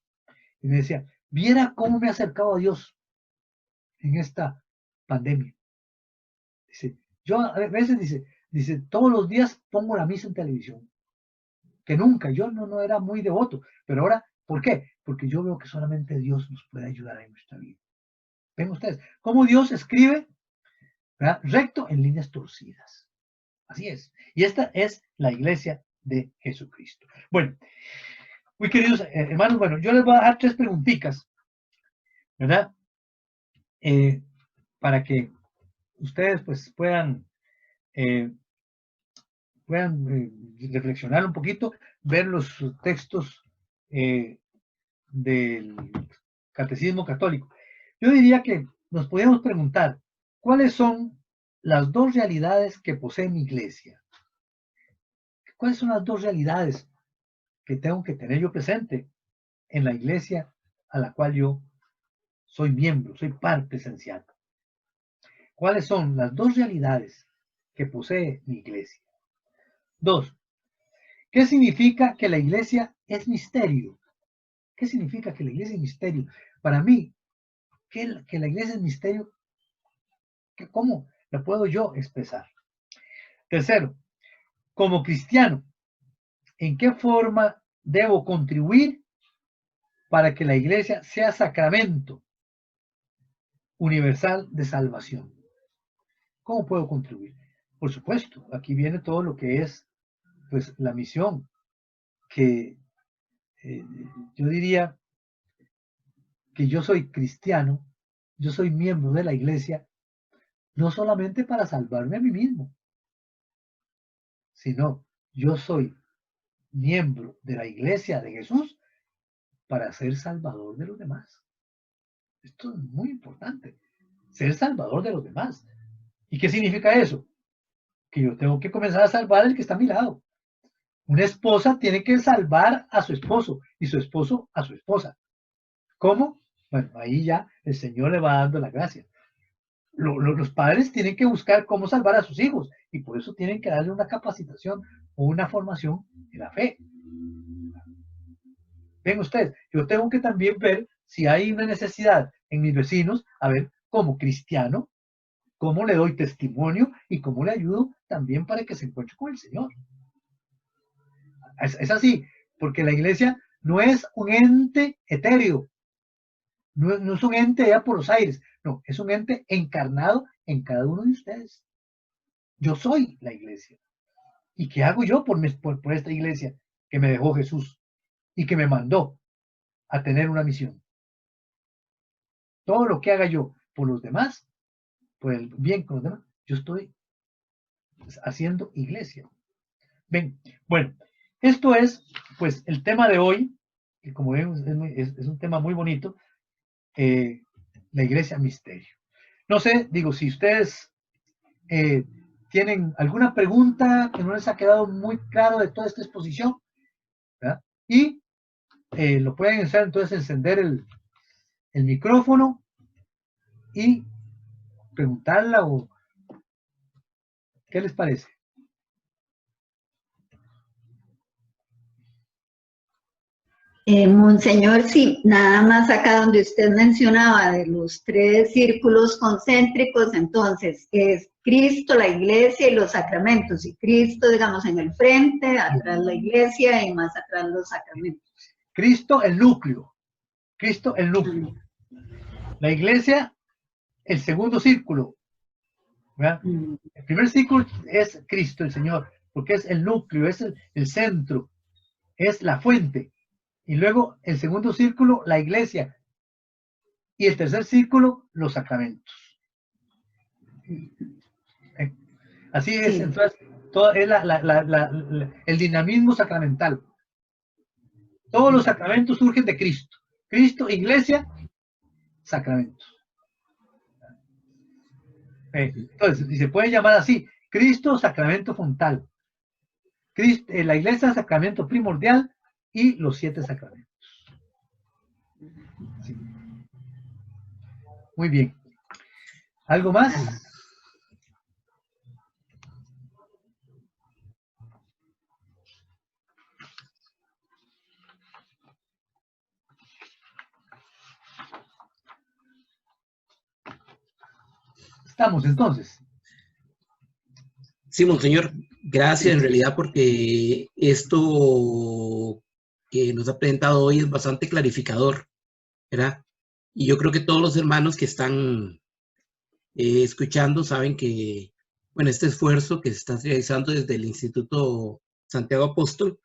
y me decía, viera cómo me he acercado a Dios en esta pandemia. Dice, yo a veces dice, todos los días pongo la misa en televisión, que nunca, yo no era muy devoto, pero ahora, ¿por qué? Porque yo veo que solamente Dios nos puede ayudar en nuestra vida. Ven ustedes, cómo Dios escribe, ¿verdad?, recto en líneas torcidas. Así es. Y esta es la iglesia de Jesucristo. Bueno, muy queridos hermanos, bueno, yo les voy a dar 3 preguntitas, ¿verdad? Para que ustedes pues puedan reflexionar un poquito, ver los textos del Catecismo Católico. Yo diría que nos podríamos preguntar, ¿cuáles son las 2 realidades que posee mi iglesia? ¿Cuáles son las 2 realidades que tengo que tener yo presente en la iglesia a la cual yo soy miembro, soy parte esencial? ¿Cuáles son las 2 realidades que posee mi iglesia? 2. ¿Qué significa que la iglesia es misterio? ¿Qué significa que la iglesia es misterio? Para mí, que la iglesia es misterio ¿Cómo la puedo yo expresar? Tercero, como cristiano, ¿en qué forma debo contribuir para que la iglesia sea sacramento universal de salvación? ¿Cómo puedo contribuir? Por supuesto, aquí viene todo lo que es, pues, la misión, que eh, yo diría que yo soy cristiano, yo soy miembro de la iglesia, no solamente para salvarme a mí mismo, sino yo soy miembro de la iglesia de Jesús para ser salvador de los demás. Esto es muy importante, ser salvador de los demás. ¿Y qué significa eso? Que yo tengo que comenzar a salvar al que está a mi lado. Una esposa tiene que salvar a su esposo y su esposo a su esposa. ¿Cómo? Bueno, ahí ya el Señor le va dando la gracia. Los padres tienen que buscar cómo salvar a sus hijos y por eso tienen que darle una capacitación o una formación en la fe. Ven ustedes, yo tengo que también ver si hay una necesidad en mis vecinos, a ver, como cristiano, cómo le doy testimonio y cómo le ayudo también para que se encuentre con el Señor. Es así, porque la iglesia no es un ente etéreo, no es un ente ya por los aires, no, es un ente encarnado en cada uno de ustedes. Yo soy la iglesia. ¿Y qué hago yo por esta iglesia que me dejó Jesús y que me mandó a tener una misión? Todo lo que haga yo por los demás, por el bien con los demás, yo estoy haciendo iglesia. Ven, bueno, esto es pues el tema de hoy, que como vemos es un tema muy bonito, la iglesia misterio. No sé, digo, si ustedes tienen alguna pregunta que no les ha quedado muy claro de toda esta exposición, ¿verdad? Y lo pueden hacer, entonces encender el micrófono y preguntarla o ¿qué les parece? Monseñor, sí, nada más acá donde usted mencionaba de los 3 círculos concéntricos, entonces es Cristo, la iglesia y los sacramentos, y Cristo, digamos, en el frente, atrás la iglesia y más atrás los sacramentos. Cristo, el núcleo. Cristo, el núcleo. La iglesia, el segundo círculo. ¿Verdad? El primer círculo es Cristo, el Señor, porque es el núcleo, es el centro, es la fuente. Y luego el segundo círculo, la iglesia. Y el tercer círculo, los sacramentos. Así es, Sí. entonces, todo es el dinamismo sacramental. Todos los sacramentos surgen de Cristo. Cristo, iglesia, sacramentos. Entonces, y se puede llamar así, Cristo, sacramento fontal. Cristo, la iglesia, sacramento primordial y los 7 sacramentos. Sí. Muy bien. ¿Algo más? Estamos entonces. Sí, monseñor, gracias en realidad porque esto que nos ha presentado hoy es bastante clarificador, ¿verdad? Y yo creo que todos los hermanos que están escuchando saben que, bueno, este esfuerzo que se está realizando desde el Instituto Santiago Apóstol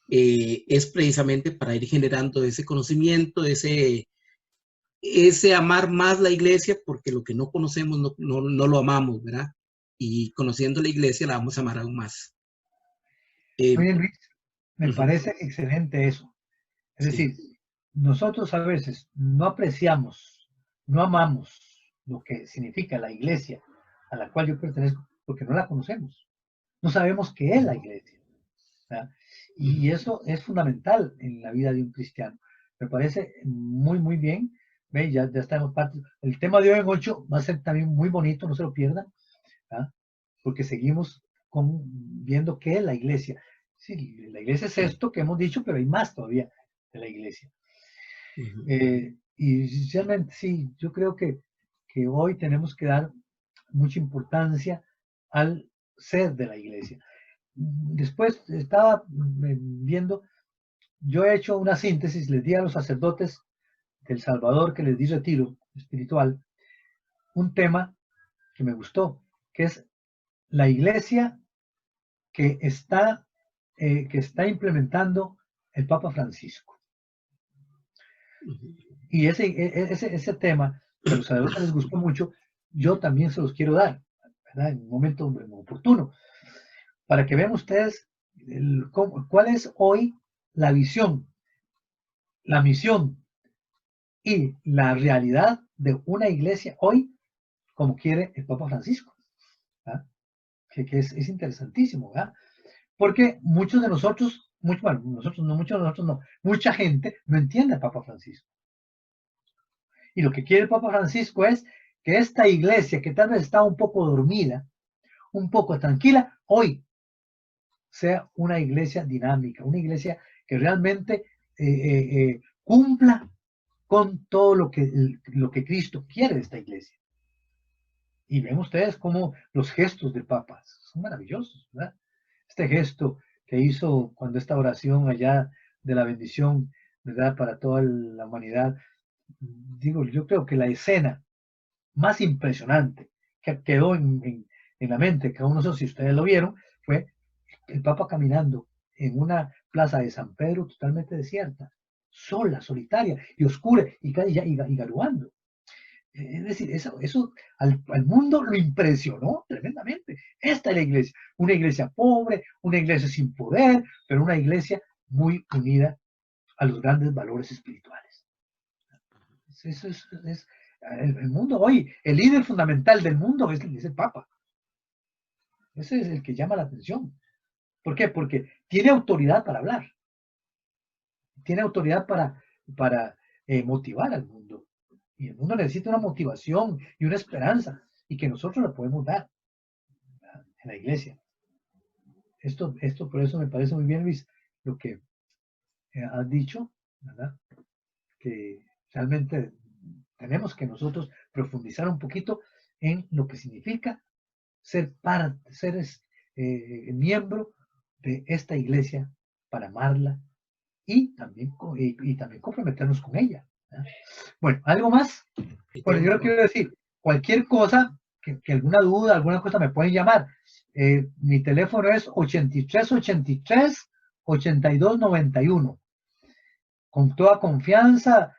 es precisamente para ir generando ese conocimiento, ese amar más la iglesia, porque lo que no conocemos no lo amamos, ¿verdad? Y conociendo la iglesia la vamos a amar aún más. Muy bien, Luis, me parece excelente eso. Es decir, nosotros a veces no apreciamos, no amamos lo que significa la iglesia a la cual yo pertenezco, porque no la conocemos. No sabemos qué es la iglesia. ¿Verdad? Y eso es fundamental en la vida de un cristiano. Me parece muy, muy bien. ¿Ve? Ya estamos parte. El tema de hoy en 8 va a ser también muy bonito, no se lo pierdan, ¿verdad? Porque seguimos viendo qué es la iglesia. Sí, la iglesia es esto que hemos dicho, pero hay más todavía de la iglesia. Y sinceramente, sí, yo creo que hoy tenemos que dar mucha importancia al ser de la iglesia. Después estaba viendo, yo he hecho una síntesis, les di a los sacerdotes del Salvador que les di retiro espiritual, un tema que me gustó, que es la iglesia que está implementando el Papa Francisco. Y ese tema, que a los sacerdotes les gustó mucho, yo también se los quiero dar, ¿verdad? En un momento oportuno, para que vean ustedes cuál es hoy la visión, la misión y la realidad de una iglesia hoy como quiere el Papa Francisco. ¿Verdad? Que es interesantísimo, ¿verdad? Porque muchos de nosotros, mucha gente no entiende al Papa Francisco. Y lo que quiere el Papa Francisco es que esta iglesia, que tal vez está un poco dormida, un poco tranquila, hoy sea una iglesia dinámica, una iglesia que realmente cumpla con todo lo que Cristo quiere de esta iglesia. Y ven ustedes cómo los gestos del Papa son maravillosos, ¿verdad? Este gesto que hizo cuando esta oración allá de la bendición, ¿verdad? Para toda la humanidad. Digo, yo creo que la escena más impresionante que quedó en la mente, que aún no sé si ustedes lo vieron, fue el Papa caminando en una plaza de San Pedro totalmente desierta, sola, solitaria y oscura y garuando. Es decir, eso al mundo lo impresionó tremendamente. Esta es la iglesia, una iglesia pobre, una iglesia sin poder, pero una iglesia muy unida a los grandes valores espirituales. Eso es el mundo hoy, el líder fundamental del mundo es el Papa. Ese es el que llama la atención. ¿Por qué? Porque tiene autoridad para hablar. Tiene autoridad para motivar al mundo. Y el mundo necesita una motivación y una esperanza, y que nosotros la podemos dar en la iglesia. Esto por eso me parece muy bien, Luis, lo que has dicho, ¿verdad? Que realmente tenemos que nosotros profundizar un poquito en lo que significa ser parte, ser miembro de esta iglesia para amarla y también comprometernos con ella. ¿Verdad? Bueno, ¿algo más? Bueno, yo quiero decir, cualquier cosa, que alguna duda, alguna cosa me pueden llamar. Mi teléfono es 8383-8291. Con toda confianza,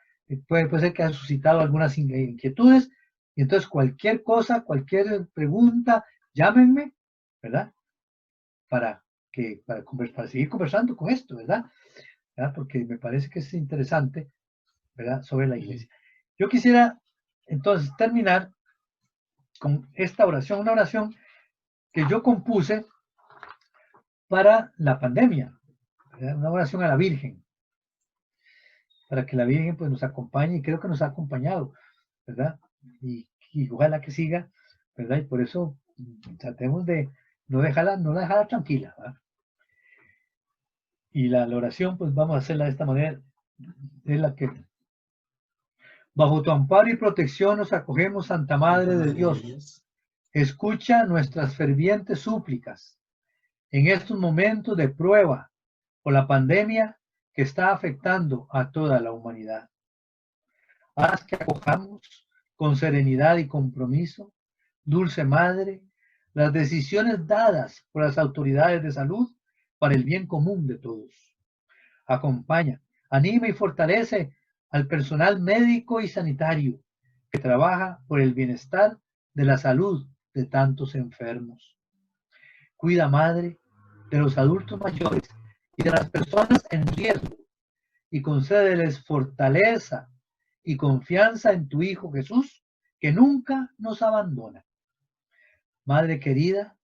puede ser que haya suscitado algunas inquietudes, y entonces cualquier cosa, cualquier pregunta, llámenme, ¿verdad? Para seguir conversando con esto, ¿verdad? Porque me parece que es interesante, ¿verdad? Sobre la iglesia. Yo quisiera entonces terminar con esta oración, una oración que yo compuse para la pandemia, ¿verdad? Una oración a la Virgen, para que la Virgen pues nos acompañe, y creo que nos ha acompañado, ¿verdad? Y ojalá que siga, ¿verdad? Y por eso tratemos de no dejarla tranquila, ¿verdad? Y la oración pues vamos a hacerla de esta manera, es la que: bajo tu amparo y protección nos acogemos, Santa Madre de Dios. Escucha nuestras fervientes súplicas en estos momentos de prueba por la pandemia que está afectando a toda la humanidad. Haz que acojamos con serenidad y compromiso, Dulce Madre, las decisiones dadas por las autoridades de salud para el bien común de todos. Acompaña, anima y fortalece al personal médico y sanitario que trabaja por el bienestar de la salud de tantos enfermos. Cuida, Madre, de los adultos mayores y de las personas en riesgo, y concédeles fortaleza y confianza en tu Hijo Jesús, que nunca nos abandona. Madre querida,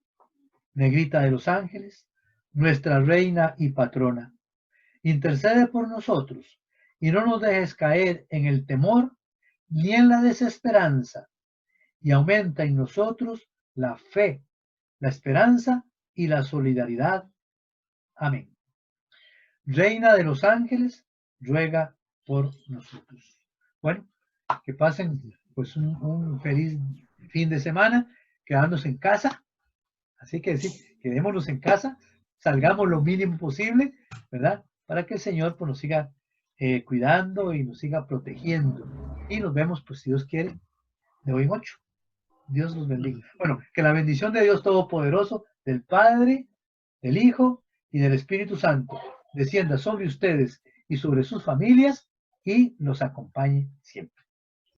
Negrita de los ángeles, nuestra reina y patrona, intercede por nosotros y no nos dejes caer en el temor ni en la desesperanza, y aumenta en nosotros la fe, la esperanza y la solidaridad. Amén. Reina de los ángeles, ruega por nosotros. Bueno, que pasen pues un feliz fin de semana, quedarnos en casa. Así que sí, quedémonos en casa, salgamos lo mínimo posible, ¿verdad? Para que el Señor pues, nos siga cuidando y nos siga protegiendo. Y nos vemos, pues si Dios quiere, de hoy en 8. Dios los bendiga. Bueno, que la bendición de Dios Todopoderoso, del Padre, del Hijo y del Espíritu Santo descienda sobre ustedes y sobre sus familias y los acompañe siempre.